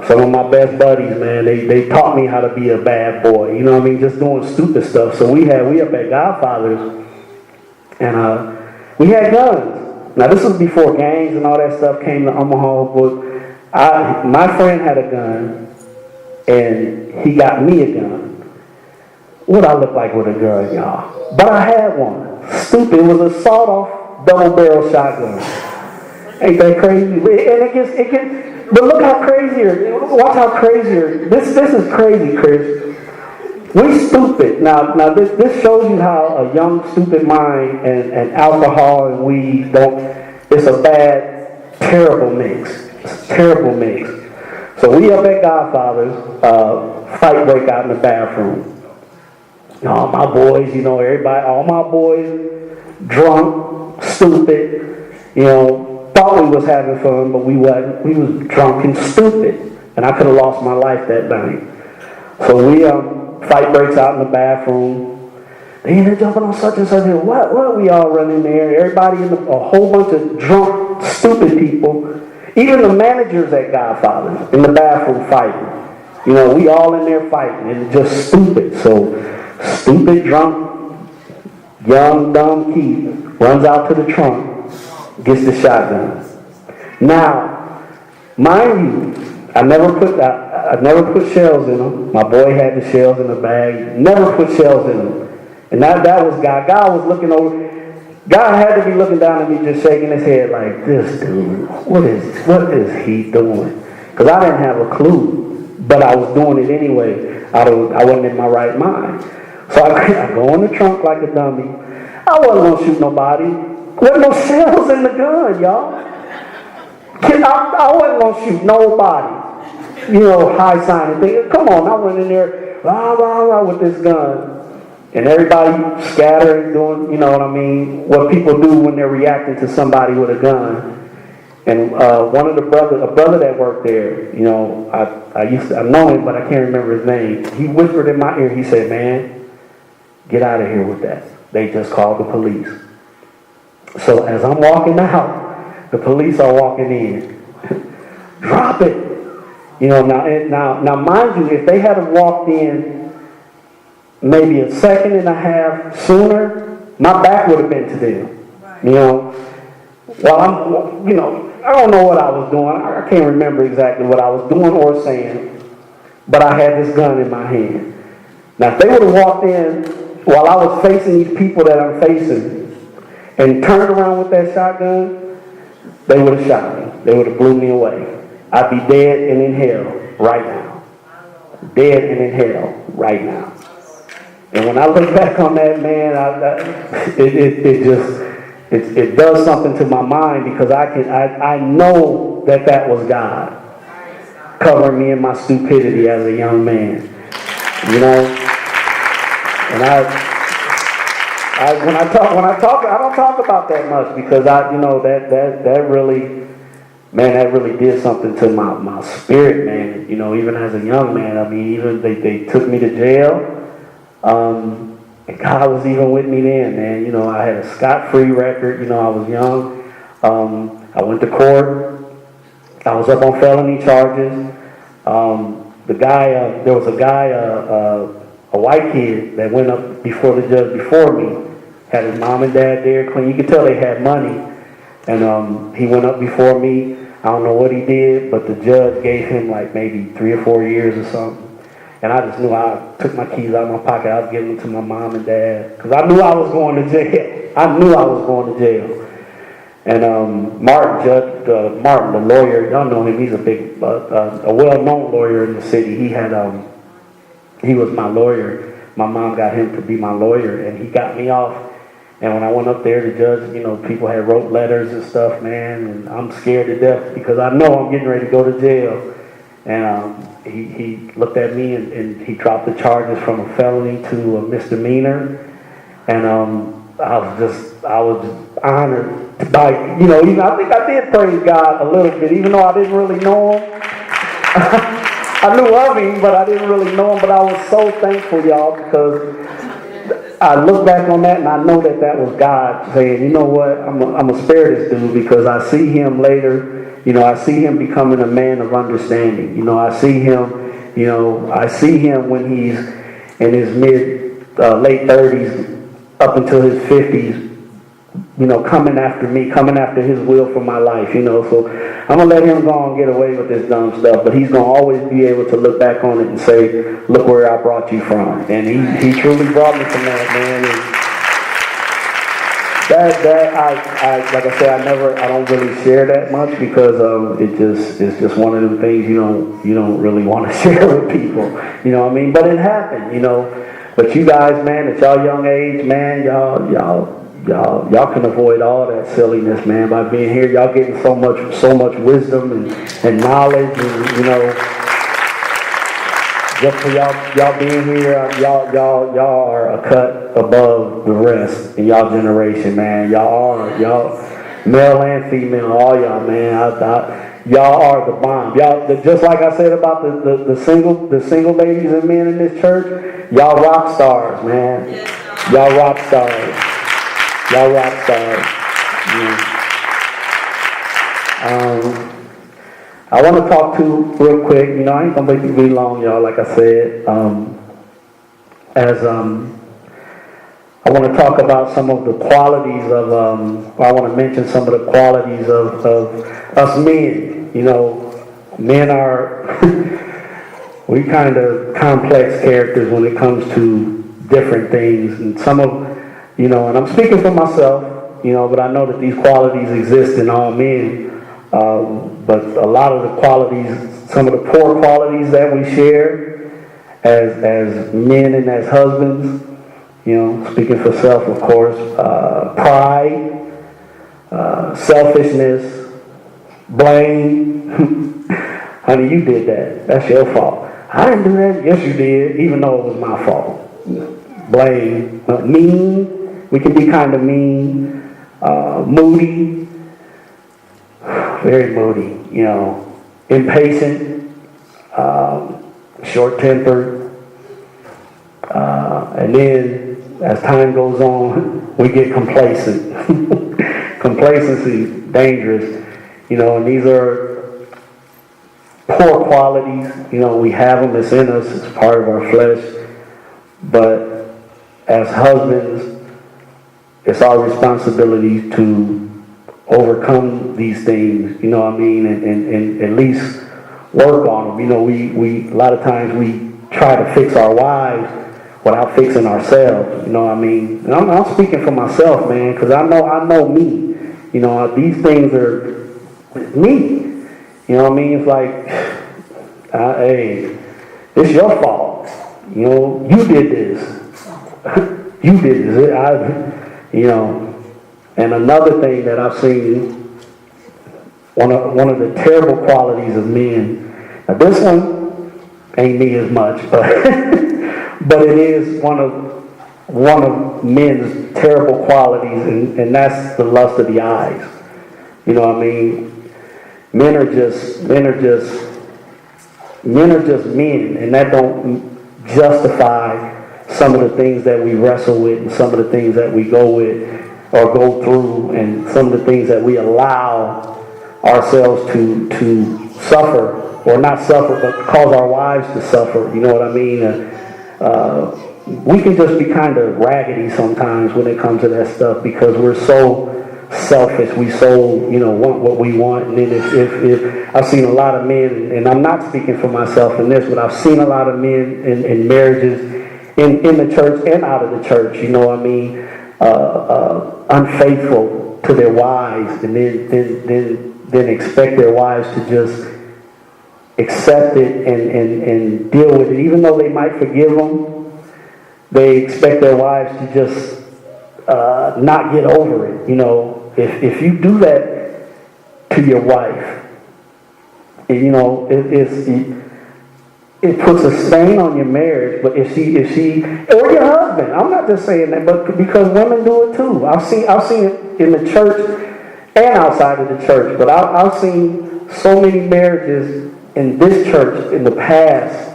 Speaker 2: Some of my best buddies, man, they taught me how to be a bad boy. You know what I mean? Just doing stupid stuff. So we up at Godfathers, and we had guns. Now this was before gangs and all that stuff came to Omaha, but my friend had a gun, and he got me a gun. What I look like with a gun, y'all? But I had one. Stupid. It was a sawed-off double-barrel shotgun. Ain't that crazy? And it gets. But look how crazier. Watch how crazier. This is crazy, Chris. We stupid. Now this shows you how a young, stupid mind and alcohol and weed don't. It's a bad, terrible mix. It's a terrible mix. So we up at Godfathers, fight break out in the bathroom. All my boys, you know, all my boys, drunk, stupid, you know. Thought we was having fun, but we wasn't. We was drunk and stupid, and I could have lost my life that night. So we fight breaks out in the bathroom. They're jumping on such and such. What? We all run in there. Everybody a whole bunch of drunk, stupid people. Even the managers at Godfathers in the bathroom fighting. You know, we all in there fighting, and just stupid. So stupid, drunk, young, dumb Keith runs out to the trunk. Gets the shotgun. Now, mind you, I never put shells in them. My boy had the shells in the bag. Never put shells in them. And that was God. God was looking over. God had to be looking down at me, just shaking his head like, this dude, what is he doing? Because I didn't have a clue, but I was doing it anyway. I wasn't in my right mind. So I go in the trunk like a dummy. I wasn't going to shoot nobody. Wasn't no shells in the gun, y'all. I wasn't going to shoot nobody. You know, high sign and thing. Come on, I went in there, rah, rah, rah, with this gun. And everybody scattered, doing, you know what I mean, what people do when they're reacting to somebody with a gun. And one of the brothers, a brother that worked there, you know, I know him, but I can't remember his name. He whispered in my ear, he said, man, get out of here with that. They just called the police. So as I'm walking out, the police are walking in. Drop it. You know, now, mind you, if they had walked in maybe a second and a half sooner, my back would have been to them. You know, I don't know what I was doing. I can't remember exactly what I was doing or saying, but I had this gun in my hand. Now, if they would have walked in while I was facing these people that I'm facing and turned around with that shotgun, they would have shot me. They would have blew me away. I'd be dead and in hell right now. Dead and in hell right now. And when I look back on that, man, it does something to my mind because I know that was God covering me in my stupidity as a young man. You know, and when I talk, I don't talk about that much because that really, man, that really did something to my spirit, man. You know, even as a young man, I mean, even they took me to jail. And God was even with me then, man. You know, I had a scot-free record. You know, I was young. I went to court. I was up on felony charges. There was a guy, a white kid that went up before the judge before me. Had his mom and dad there clean. You could tell they had money. And he went up before me. I don't know what he did, but the judge gave him like maybe 3 or 4 years or something. And I just knew I took my keys out of my pocket. I was giving them to my mom and dad. Because I knew I was going to jail. I knew I was going to jail. And Martin, the lawyer, y'all know him. He's a big, a well-known lawyer in the city. He was my lawyer. My mom got him to be my lawyer. And he got me off. And when I went up there, the judge, you know, people had wrote letters and stuff, man. And I'm scared to death because I know I'm getting ready to go to jail. And he looked at me and he dropped the charges from a felony to a misdemeanor. And I was honored by, you know, even I think I did praise God a little bit, even though I didn't really know him. I knew of him, but I didn't really know him. But I was so thankful, y'all, because I look back on that and I know that was God saying, you know what, I'm going to spare this dude because I see him later. You know, I see him becoming a man of understanding. You know, I see him when he's in his late 30s up until his 50s, you know, coming after me, coming after his will for my life, you know. So I'm going to let him go and get away with this dumb stuff, but he's going to always be able to look back on it and say, look where I brought you from. And he truly brought me from that, man. And like I said, I don't really share that much because it's just one of them things you don't really want to share with people. You know what I mean? But it happened, you know. But you guys, man, at y'all young age, man, y'all can avoid all that silliness, man, by being here. Y'all getting so much wisdom and knowledge, and you know, just for y'all being here, y'all are a cut above the rest in y'all generation, man. Y'all male and female, all y'all, man. Y'all are the bomb. Y'all, just like I said about the single ladies and men in this church, y'all rock stars, man. Y'all rock stars. Y'all rock stars. Yeah. I want to talk to real quick. You know, I ain't gonna make it be long, y'all. Like I said, I want to talk about some of the qualities of. I want to mention some of the qualities of us men. You know, men are we kind of complex characters when it comes to different things, and some of, you know, and I'm speaking for myself, you know, but I know that these qualities exist in all men. But a lot of the qualities, some of the poor qualities that we share as men and as husbands, You know, speaking for self, of course. Pride, selfishness, blame. Honey, you did that. That's your fault. I didn't do that. Yes, you did, even though it was my fault. Blame. Mean. We can be kind of mean. Moody. Very moody, you know. Impatient. Short-tempered. And then, as time goes on, we get complacent. Complacency, dangerous. You know, and these are poor qualities. You know, we have them, it's in us, it's part of our flesh. But as husbands, it's our responsibility to overcome these things, you know what I mean, and at least work on them. You know, we a lot of times we try to fix our wives without fixing ourselves, you know what I mean? And I'm speaking for myself, man, because I know me. You know, these things are me. You know what I mean? It's like, hey, it's your fault. You know, you did this. You did this. You know, and another thing that I've seen, one of the terrible qualities of men. Now this one ain't me as much, but it is one of men's terrible qualities, and that's the lust of the eyes. You know what I mean? Men are just men, and that don't justify some of the things that we wrestle with, and some of the things that we go with or go through, and some of the things that we allow ourselves to suffer, or not suffer, but cause our wives to suffer. You know what I mean? We can just be kind of raggedy sometimes when it comes to that stuff, because we're so selfish. We so, you know, want what we want. And then if I've seen a lot of men, and I'm not speaking for myself in this, but I've seen a lot of men in marriages in the church and out of the church, you know what I mean, unfaithful to their wives, and then expect their wives to just accept it and deal with it. Even though they might forgive them, they expect their wives to just not get over it. You know, if you do that to your wife, you know, it puts a stain on your marriage. But if she or your husband, I'm not just saying that, but because women do it too. I've seen it in the church and outside of the church. But I've seen so many marriages in this church in the past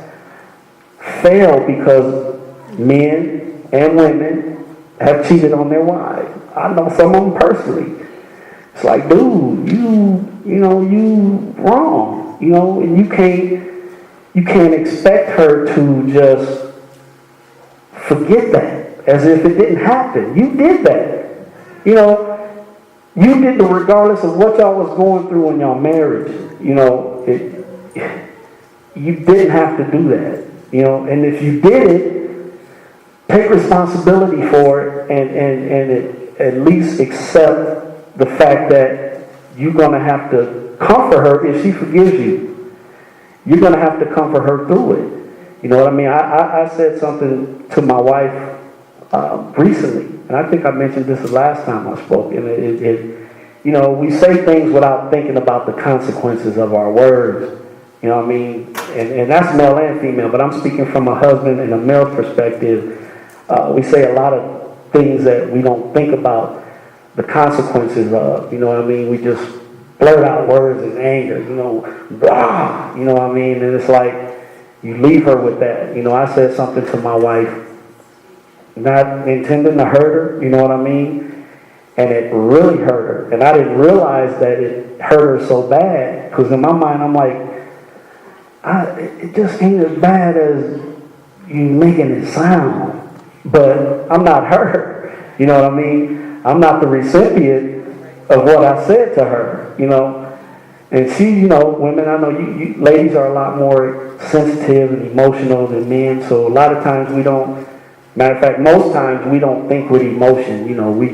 Speaker 2: fail because men and women have cheated on their wives. I know some of them personally. It's like, dude, you wrong. You know, and you can't expect her to just forget that as if it didn't happen. You did that. You know, you did it regardless of what y'all was going through in your marriage. You know, you didn't have to do that. You know, and if you did it, take responsibility for it, and at least accept the fact that you're going to have to comfort her if she forgives you. You're going to have to comfort her through it. You know what I mean? I said something to my wife recently, and I think I mentioned this the last time I spoke. And you know, we say things without thinking about the consequences of our words. You know what I mean? And that's male and female, but I'm speaking from a husband and a male perspective. We say a lot of things that we don't think about the consequences of. You know what I mean? We just blurt out words in anger, you know, blah, you know what I mean? And it's like, you leave her with that. You know, I said something to my wife, not intending to hurt her, you know what I mean? And it really hurt her. And I didn't realize that it hurt her so bad, because in my mind, I'm like, it just ain't as bad as you making it sound. But I'm not her, you know what I mean? I'm not the recipient of what I said to her, you know. And she, you know, women, I know you ladies are a lot more sensitive and emotional than men, so a lot of times we don't, matter of fact, most times we don't think with emotion, you know, we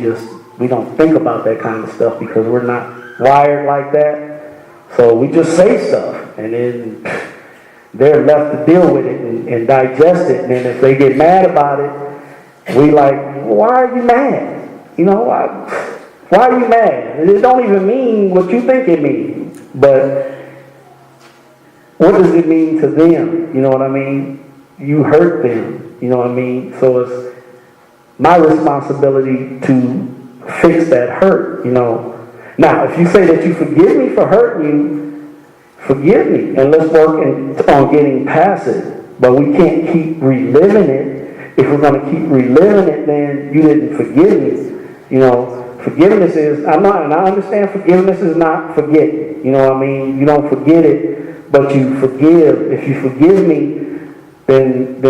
Speaker 2: don't think about that kind of stuff because we're not wired like that. So we just say stuff, and then they're left to deal with it and digest it, and then if they get mad about it, we like, why are you mad? You know, why are you mad? It don't even mean what you think it means. But what does it mean to them? You know what I mean? You hurt them. You know what I mean? So it's my responsibility to fix that hurt, you know. Now, if you say that you forgive me for hurting you, forgive me. And let's work on getting past it. But we can't keep reliving it. If we're going to keep reliving it, then you didn't forgive me. You know, forgiveness is, and I understand forgiveness is not forgetting. You know what I mean? You don't forget it, but you forgive. If you forgive me, then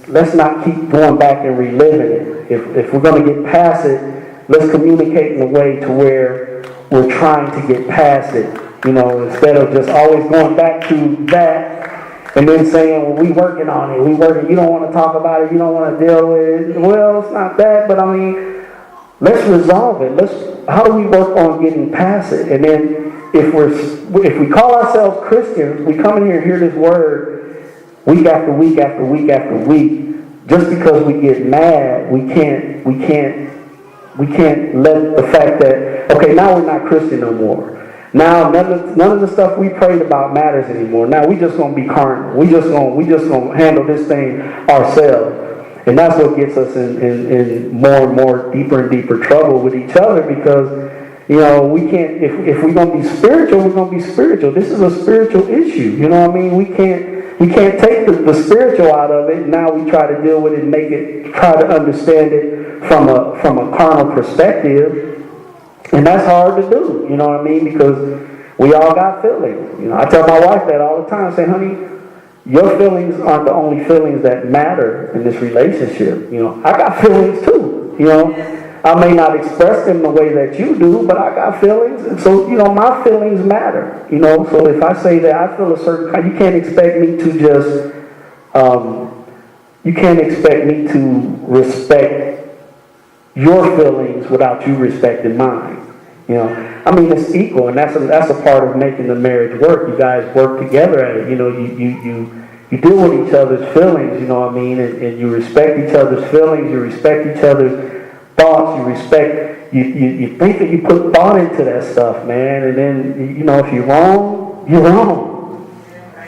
Speaker 2: let's not keep going back and reliving it. If we're going to get past it, let's communicate in a way to where we're trying to get past it. You know, instead of just always going back to that and then saying, well, we working on it. You don't want to talk about it. You don't want to deal with it. Well, it's not that, but I mean, let's resolve it. How do we work on getting past it? And then if we call ourselves Christians, we come in here and hear this word week after week after week after week. Just because we get mad, we can't let the fact that, okay, now we're not Christian no more. Now none of the stuff we prayed about matters anymore. Now we just gonna be carnal. We just gonna handle this thing ourselves. And that's what gets us in more and more deeper and deeper trouble with each other, because you know, we can't, if we're going to be spiritual, we're going to be spiritual. This is a spiritual issue. You know what I mean? We can't take the spiritual out of it. Now we try to deal with it and try to understand it from a carnal perspective. And that's hard to do. You know what I mean? Because we all got feelings. You know, I tell my wife that all the time. I say, honey, your feelings aren't the only feelings that matter in this relationship. You know, I got feelings too. You know, I may not express them the way that you do, but I got feelings. And so, you know, my feelings matter. You know, so if I say that I feel a certain kind, you can't expect me to just, you can't expect me to respect your feelings without you respecting mine. You know, I mean, it's equal, and that's a part of making the marriage work. You guys work together at it. You know, you deal with each other's feelings. You know what I mean, and you respect each other's feelings. You respect each other's thoughts. You respect. You think that you put thought into that stuff, man. And then, you know, if you're wrong, you're wrong.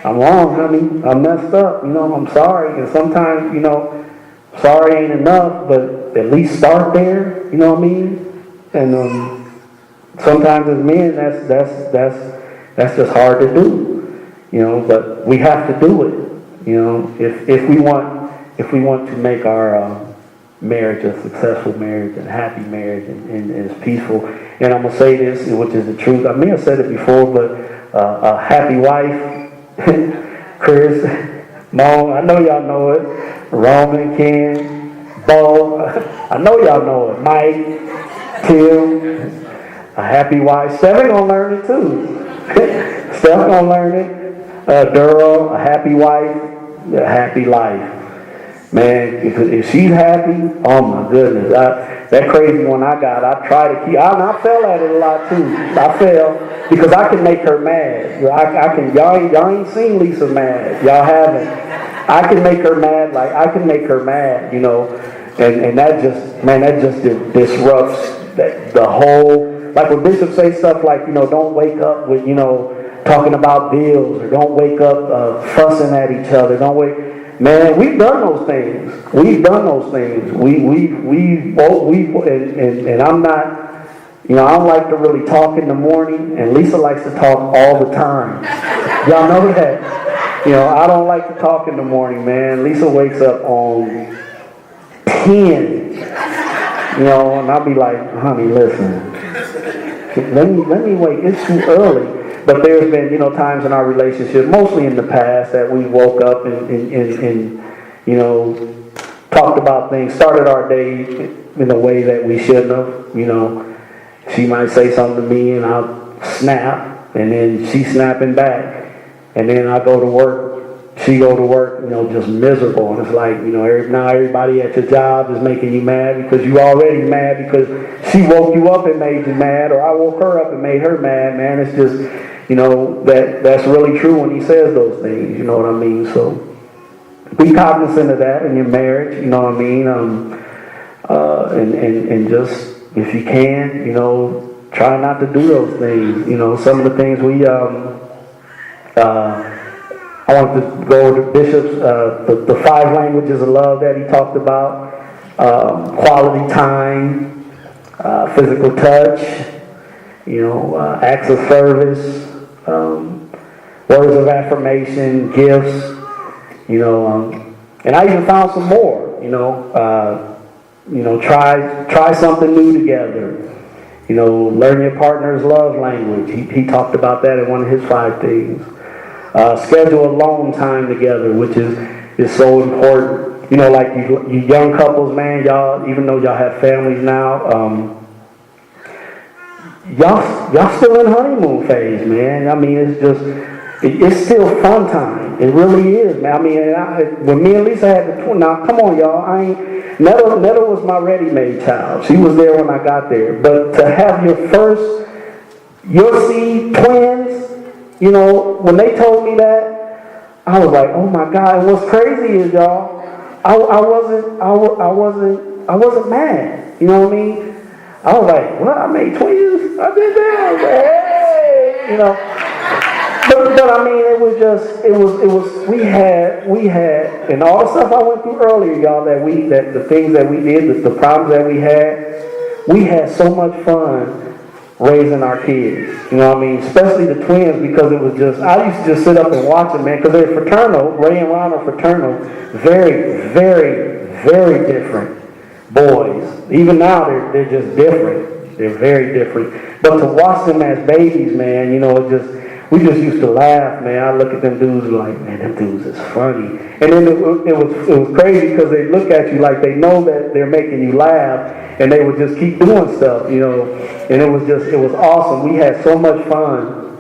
Speaker 2: I'm wrong, honey. I messed up. You know, I'm sorry. And sometimes, you know, sorry ain't enough, but at least start there. You know what I mean? And sometimes as men, that's just hard to do, you know. But we have to do it, you know. If we want to make our marriage a successful marriage and happy marriage and it's peaceful. And I'm gonna say this, which is the truth. I may have said it before, but a happy wife, Chris, Mo, I know y'all know it. Roman, Ken, Bo, I know y'all know it. Mike, Tim. A happy wife. Steph gonna learn it too. Steph gonna learn it. Durrell, a happy wife, a happy life. Man, if she's happy, oh my goodness. That crazy one I got, I try to keep, and I fell at it a lot too. I fell because I can make her mad. I can, y'all ain't seen Lisa mad. Y'all haven't. I can make her mad, like I can make her mad, you know. And that just disrupts the whole. Like when Bishop say stuff like, you know, don't wake up with, you know, talking about bills, or don't wake up fussing at each other. Don't wake, man. We've done those things. We've done those things. And I'm not, you know, I don't like to really talk in the morning, and Lisa likes to talk all the time. Y'all know that. You know, I don't like to talk in the morning, man. Lisa wakes up on 10. You know, and I'll be like, honey, listen. Let me wait. It's too early. But there's been, you know, times in our relationship, mostly in the past, that we woke up and you know, talked about things, started our day in a way that we shouldn't have. You know, she might say something to me and I'll snap, and then she's snapping back, and then I go to work. She go to work, you know, just miserable. And it's like, you know, now everybody at your job is making you mad because you already mad because she woke you up and made you mad, or I woke her up and made her mad, man. It's just, you know, that's really true when he says those things, you know what I mean? So be cognizant of that in your marriage, you know what I mean? and just, if you can, you know, try not to do those things. You know, some of the things I want to go over to Bishop's, the 5 languages of love that he talked about, quality time, physical touch, you know, acts of service, words of affirmation, gifts, you know, and I even found some more, you know, try something new together. You know, learn your partner's love language. He talked about that in one of his 5 things. Schedule alone time together, which is so important. You know, like you young couples, man, y'all, even though y'all have families now, y'all still in honeymoon phase, man. I mean, it's still fun time. It really is, man. I mean, when me and Lisa had the twin, now come on, y'all. Netta was my ready-made child. She was there when I got there. But to have your seed twins, you know, when they told me that, I was like, oh my God. And what's crazy is, y'all, I wasn't mad. You know what I mean? I was like, well, I made twins. I did that. I was like, hey, you know. But I mean, it was, we had, and all the stuff I went through earlier, y'all, that the things that we did, the problems that we had so much fun raising our kids. You know what I mean? Especially the twins, because it was just, I used to just sit up and watch them, man, because they're fraternal. Ray and Ron are fraternal. Very, very, very different boys. Even now, they're just different. They're very different. But to watch them as babies, man, you know, we just used to laugh, man. I look at them dudes and like, man, them dudes is funny. And then it was crazy because they look at you like they know that they're making you laugh, and they would just keep doing stuff, you know. And it was awesome. We had so much fun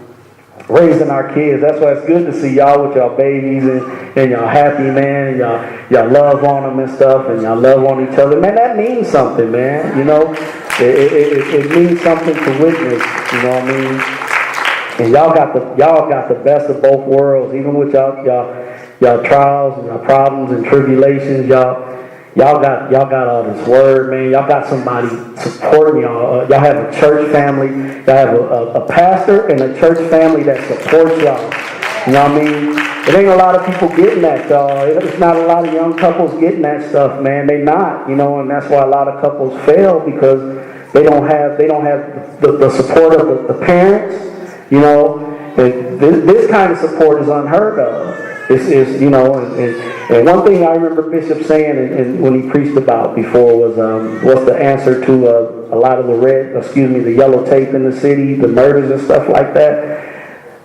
Speaker 2: raising our kids. That's why it's good to see y'all with y'all babies and y'all happy, man, and y'all love on them and stuff, and y'all love on each other. Man, that means something, man. You know, it means something to witness. You know what I mean? And y'all got the best of both worlds. Even with y'all trials and y'all problems and tribulations, y'all got all this word, man. Y'all got somebody supporting y'all. Y'all have a church family. Y'all have a pastor and a church family that supports y'all. You know what I mean? It ain't a lot of people getting that, y'all. It's not a lot of young couples getting that stuff, man. They not, you know, and that's why a lot of couples fail, because they don't have the support of the parents. You know, this kind of support is unheard of. It's you know, and one thing I remember Bishop saying, and when he preached about before, was what's the answer to a lot of the yellow tape in the city, the murders and stuff like that.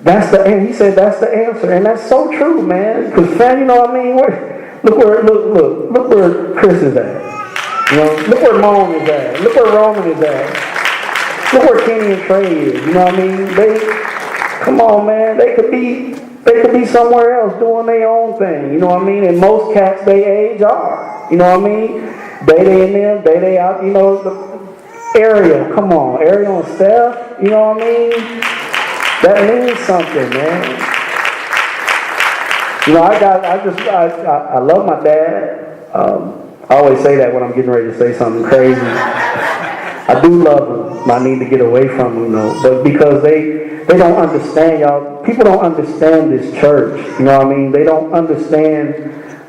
Speaker 2: He said that's the answer, and that's so true, man. Because, fam, you know what I mean? Look where Chris is at. You know, look where Moan is at. Look where Roman is at. Look where Kenny and Trey is. You know what I mean? Come on, man. They could be somewhere else doing their own thing. You know what I mean? And most cats they age are. You know what I mean? Day in them, day out. You know, Ariel. Come on, Ariel and Steph. You know what I mean? That means something, man. You know, I love my dad. I always say that when I'm getting ready to say something crazy. I do love them. I need to get away from them, you know. But because they don't understand, y'all. People don't understand this church. You know what I mean? They don't understand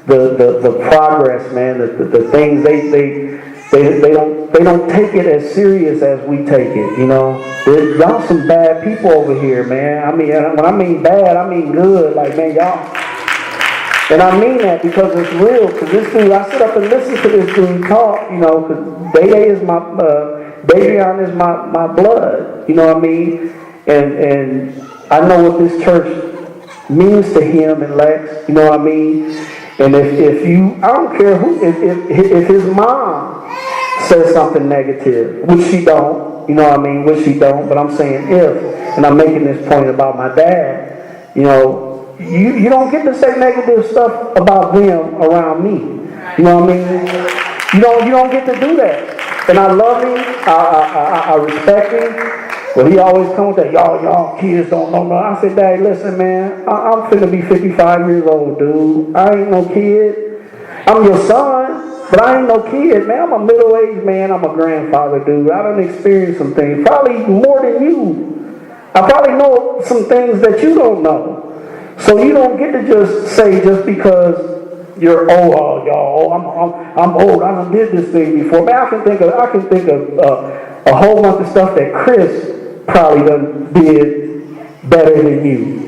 Speaker 2: the progress, man. The things they don't take it as serious as we take it. You know, y'all some bad people over here, man. I mean, when I mean bad, I mean good. Like, man, y'all. And I mean that because it's real. Because this dude, I sit up and listen to this dude talk. You know, because Davion is my blood. You know what I mean? And I know what this church means to him and Lex. You know what I mean? And if you, I don't care who, if his mom says something negative, which she don't. You know what I mean? Which she don't. But I'm saying if, and I'm making this point about my dad. You know. You don't get to say negative stuff about them around me. You know what I mean? You don't get to do that. And I love him. I respect him. But he always comes with that, y'all kids don't know. I said, Dad, listen, man, I'm finna be 55 years old, dude. I ain't no kid. I'm your son, But I ain't no kid, man. I'm a middle-aged man. I'm a grandfather, dude. I done experienced some things, probably more than you. I probably know some things that you don't know. So you don't get to just say just because you're old, oh, y'all. I'm old. I done did this thing before. Man, I can think of a whole bunch of stuff that Chris probably done did better than you.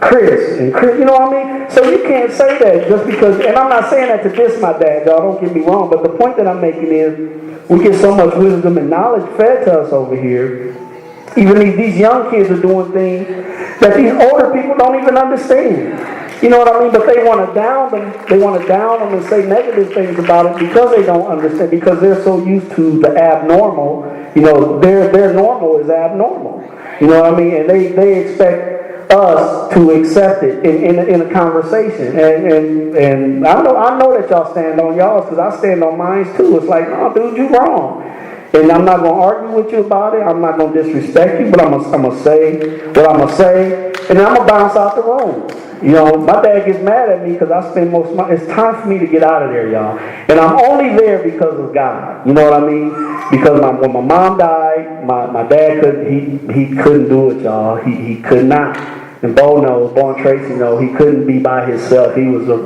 Speaker 2: Chris, you know what I mean? So you can't say that just because, and I'm not saying that to diss my dad, y'all, don't get me wrong, but the point that I'm making is we get so much wisdom and knowledge fed to us over here. Even these young kids are doing things that these older people don't even understand. You know what I mean? But they want to down them. They want to down them and say negative things about it because they don't understand, because they're so used to the abnormal. You know, their normal is abnormal. You know what I mean? And they expect us to accept it in a conversation, and I know that y'all stand on y'all's, because I stand on mine too. It's like, no, dude, you wrong, and I'm not gonna argue with you about it. I'm not gonna disrespect you, but I'm gonna say what I'm gonna say, and then I'm gonna bounce out the room. You know, my dad gets mad at me because I spend most of my. It's time for me to get out of there, y'all, and I'm only there because of God. You know what I mean? Because when my mom died, my dad he couldn't do it, y'all. He could not. And Bo Tracy knows, he couldn't be by himself. He was a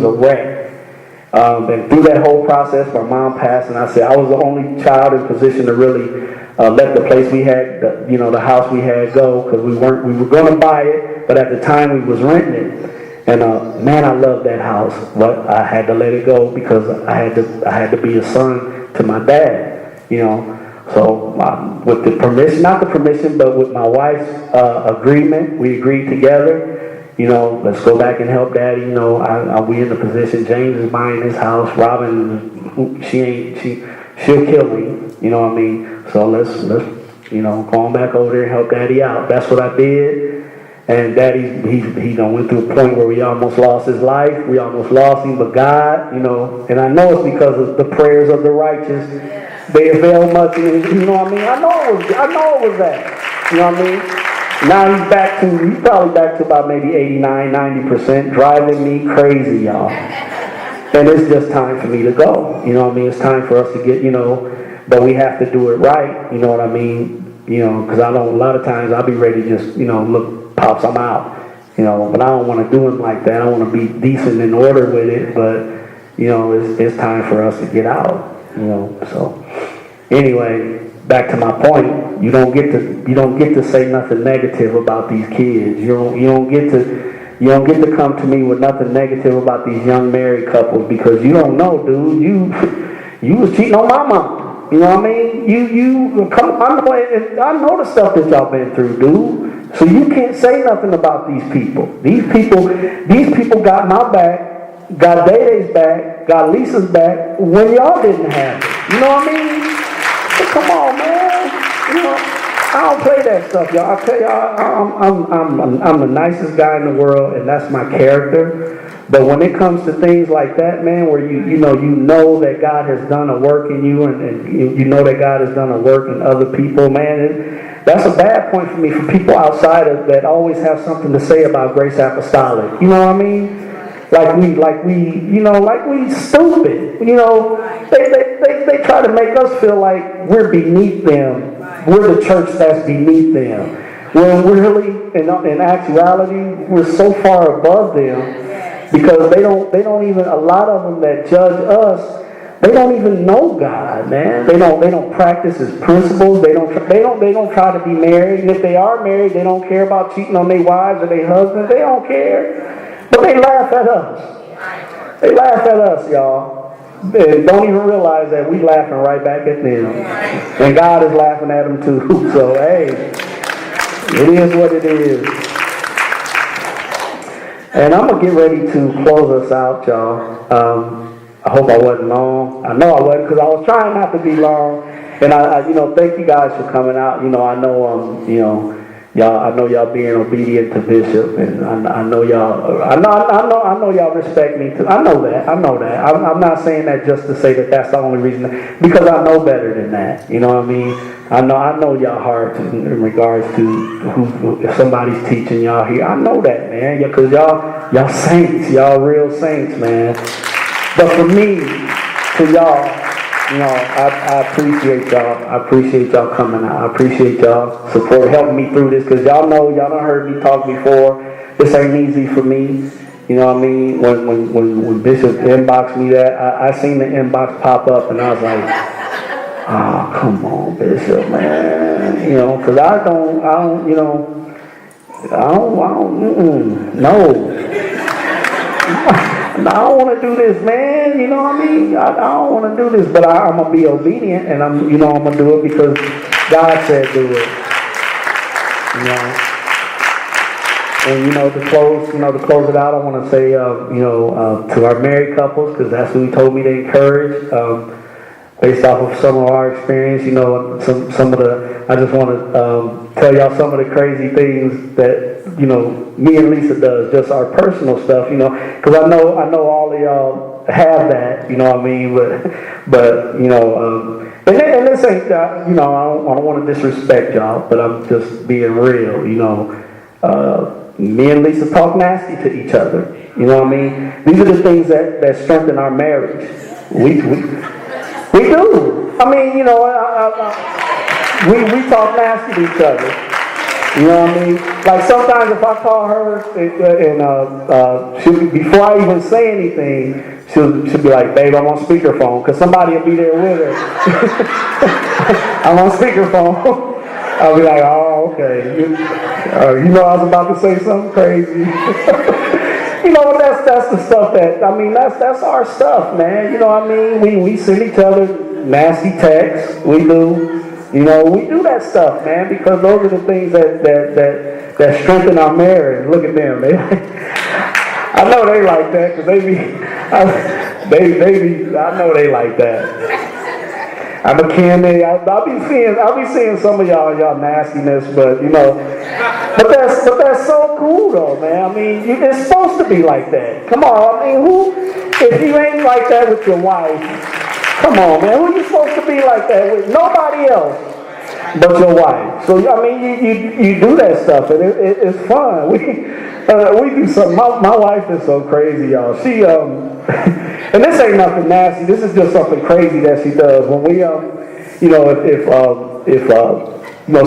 Speaker 2: wreck. And through that whole process, my mom passed, and I said I was the only child in position to really let the place we had, the house we had, go, because we were going to buy it, but at the time we was renting it. And man, I loved that house, but I had to let it go because I had to be a son to my dad. You know. So with the permission, not the permission, but with my wife's agreement, we agreed together, you know, let's go back and help Daddy. You know, we in the position, James is buying this house, Robin, she'll kill me, you know what I mean? So let's you know, go on back over there and help Daddy out. That's what I did. And Daddy, he done went through a point where we almost lost his life. We almost lost him, but God, you know, and I know it's because of the prayers of the righteous. They avail much, you know what I mean? I know it was that. You know what I mean? Now he's probably back to about maybe 89, 90%, driving me crazy, y'all. And it's just time for me to go. You know what I mean? It's time for us to get, you know, but we have to do it right. You know what I mean? You know, because I know a lot of times I'll be ready to just, you know, look, pops, I'm out. You know, but I don't want to do it like that. I want to be decent and in order with it, but, you know, it's time for us to get out. You know, so anyway, back to my point. You don't get to say nothing negative about these kids. You don't get to come to me with nothing negative about these young married couples, because you don't know, dude. You was cheating on my mom. You know what I mean? You come. I know the stuff that y'all been through, dude. So you can't say nothing about these people. These people got my back. Got Day-Day's back, got Lisa's back when y'all didn't have it. You know what I mean? So come on, man. You know, I don't play that stuff, y'all. I tell y'all, I'm the nicest guy in the world, and that's my character. But when it comes to things like that, man, where you know that God has done a work in you, and you know that God has done a work in other people, man, that's a bad point for me, for people outside of that always have something to say about Grace Apostolic. You know what I mean? Like we stupid. You know, they try to make us feel like we're beneath them. We're the church that's beneath them. When really, in actuality, we're so far above them, because they don't even, a lot of them that judge us, they don't even know God, man. They don't practice His principles. They don't try to be married. And if they are married, they don't care about cheating on their wives or their husbands. They don't care. But they laugh at us. They laugh at us, y'all. They don't even realize that we laughing right back at them. And God is laughing at them too. So, hey, it is what it is. And I'm going to get ready to close us out, y'all. I hope I wasn't long. I know I wasn't, because I was trying not to be long. And I thank you guys for coming out. You know, I know, y'all being obedient to Bishop, and I know y'all. I know y'all respect me too. I know that. I'm not saying that just to say that that's the only reason, because I know better than that. You know what I mean? I know y'all heart in regards to who, if somebody's teaching y'all here. I know that, man, because y'all saints, y'all real saints, man. But for me, to y'all, I appreciate y'all. I appreciate y'all coming out. I appreciate y'all support, helping me through this, because y'all know, y'all done heard me talk before. This ain't easy for me. You know what I mean? When Bishop inboxed me that, I seen the inbox pop up, and I was like, oh, come on, Bishop, man. Because I don't, no. I don't want to do this, man. You know what I mean? I don't want to do this, but I'm gonna be obedient, and I'm gonna do it because God said do it. And to close it out, I want to say, to our married couples, because that's who He told me to encourage. Based off of some of our experience, some of the, I just want to tell y'all some of the crazy things that me and Lisa does, just our personal stuff, because I know all of y'all have that, you know what I mean, but and this ain't, I don't want to disrespect y'all, but I'm just being real, me and Lisa talk nasty to each other, you know what I mean. These are the things that strengthen our marriage. We do. I mean, we talk nasty to each other. You know what I mean? Like sometimes if I call her and before I even say anything, she'll be like, "Babe, I'm on speakerphone," because somebody will be there with her. I'm on speakerphone. I'll be like, "Oh, okay." I was about to say something crazy. But that's the stuff that's our stuff, man. You know what I mean? We send each other nasty texts. We do. We do that stuff, man, because those are the things that strengthen our marriage. Look at them. I know they like that, because I know they like that. I'm a Kenny. I'll be seeing some of y'all nastiness, but that's so cool though, man. I mean, it's supposed to be like that. Come on, I mean, if you ain't like that with your wife, come on, man, who you supposed to be like that with? Nobody else but your wife. So I mean, you do that stuff, and it's fun. We do something. My wife is so crazy, y'all. She and this ain't nothing nasty. This is just something crazy that she does. When we if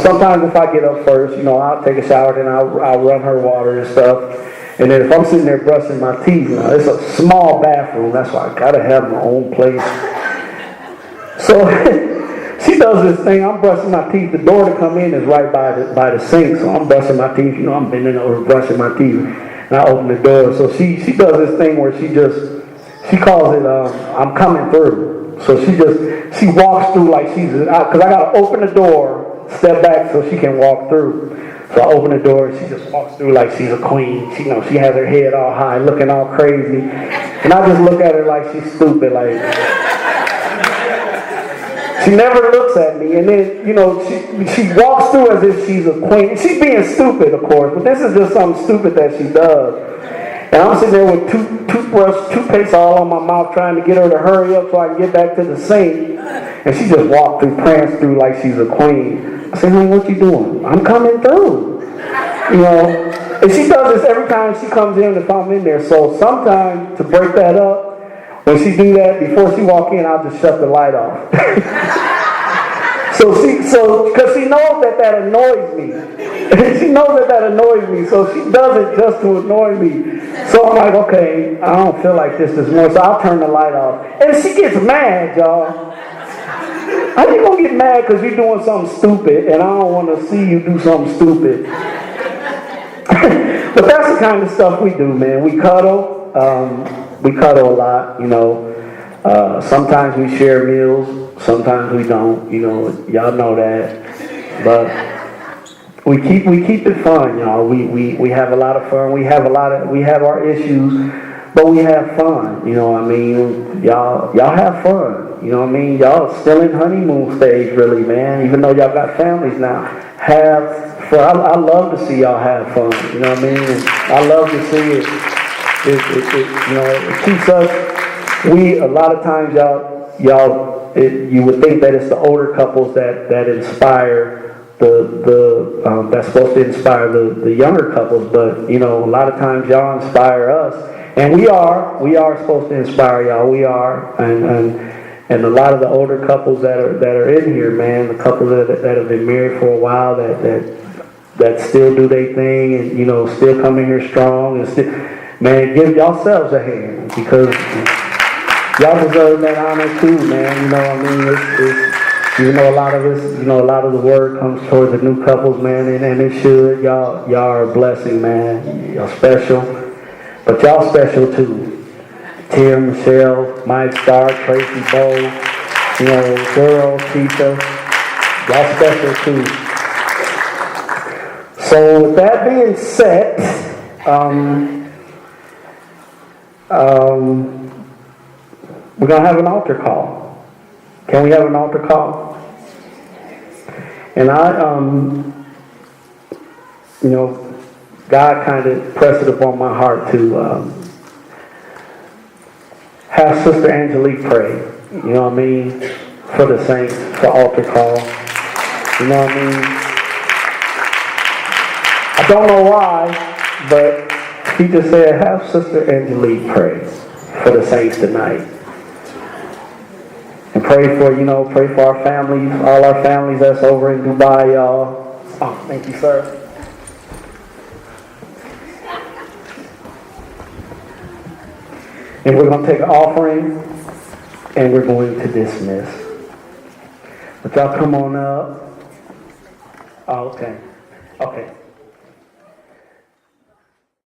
Speaker 2: sometimes if I get up first, I'll take a shower, then I'll run her water and stuff. And then if I'm sitting there brushing my teeth, it's a small bathroom. That's why I gotta have my own place. So she does this thing. I'm brushing my teeth. The door to come in is right by the sink. So I'm brushing my teeth. I'm bending over brushing my teeth. And I open the door. So she does this thing where she calls it I'm coming through. So she walks through like because I gotta open the door, step back so she can walk through. So I open the door and she just walks through like she's a queen. She has her head all high, looking all crazy. And I just look at her like she's stupid, like she never looks at me. And then, she walks through as if she's a queen. She's being stupid, of course, but this is just something stupid that she does. And I'm sitting there with toothpaste all on my mouth trying to get her to hurry up so I can get back to the sink. And she just walked through, pranced through like she's a queen. I said, "Honey, what you doing?" "I'm coming through." And she does this every time she comes in if I'm in there. So sometimes to break that up, when she do that, before she walk in, I'll just shut the light off. Because she knows that annoys me. She knows that annoys me, so she does it just to annoy me. So I'm like, okay, I don't feel like this more, so I'll turn the light off. And she gets mad, y'all. How you gonna get mad because you're doing something stupid and I don't want to see you do something stupid? But that's the kind of stuff we do, man. We cuddle. We cuddle a lot, sometimes we share meals, sometimes we don't, y'all know that. But we keep it fun, y'all. We have a lot of fun. We have our issues, but we have fun, what I mean? Y'all have fun. You know what I mean? Y'all still in honeymoon stage, really, man. Even though y'all got families now, have fun. I love to see y'all have fun. You know what I mean? And I love to see it. It keeps us. A lot of times, you would think that it's the older couples that inspire that's supposed to inspire the younger couples, but a lot of times y'all inspire us, and we are supposed to inspire y'all. We are, and And a lot of the older couples that are in here, man, the couples that have been married for a while, that still do their thing, and, you know, still come in here strong, and still, man, give yourselves a hand, because y'all deserve that honor too, man. You know what I mean? You know, a lot of this, you know, a lot of the word comes towards the new couples, man, and it should. Y'all are a blessing, man. Y'all special, but y'all special too. Tim, Michelle, Mike Stark, Tracy Bow, you know, girl, Keisha, y'all special too. So with that being said, we're gonna have an altar call. Can we have an altar call? And you know, God kind of pressed it upon my heart to have Sister Angelique pray, you know what I mean, for the saints, for altar call, you know what I mean. I don't know why, but he just said, have Sister Angelique pray for the saints tonight. And pray for, you know, pray for our families, all our families that's over in Dubai, y'all. Oh, thank you, sir. And we're going to take an offering, and we're going to dismiss. But y'all come on up. Oh, okay. Okay.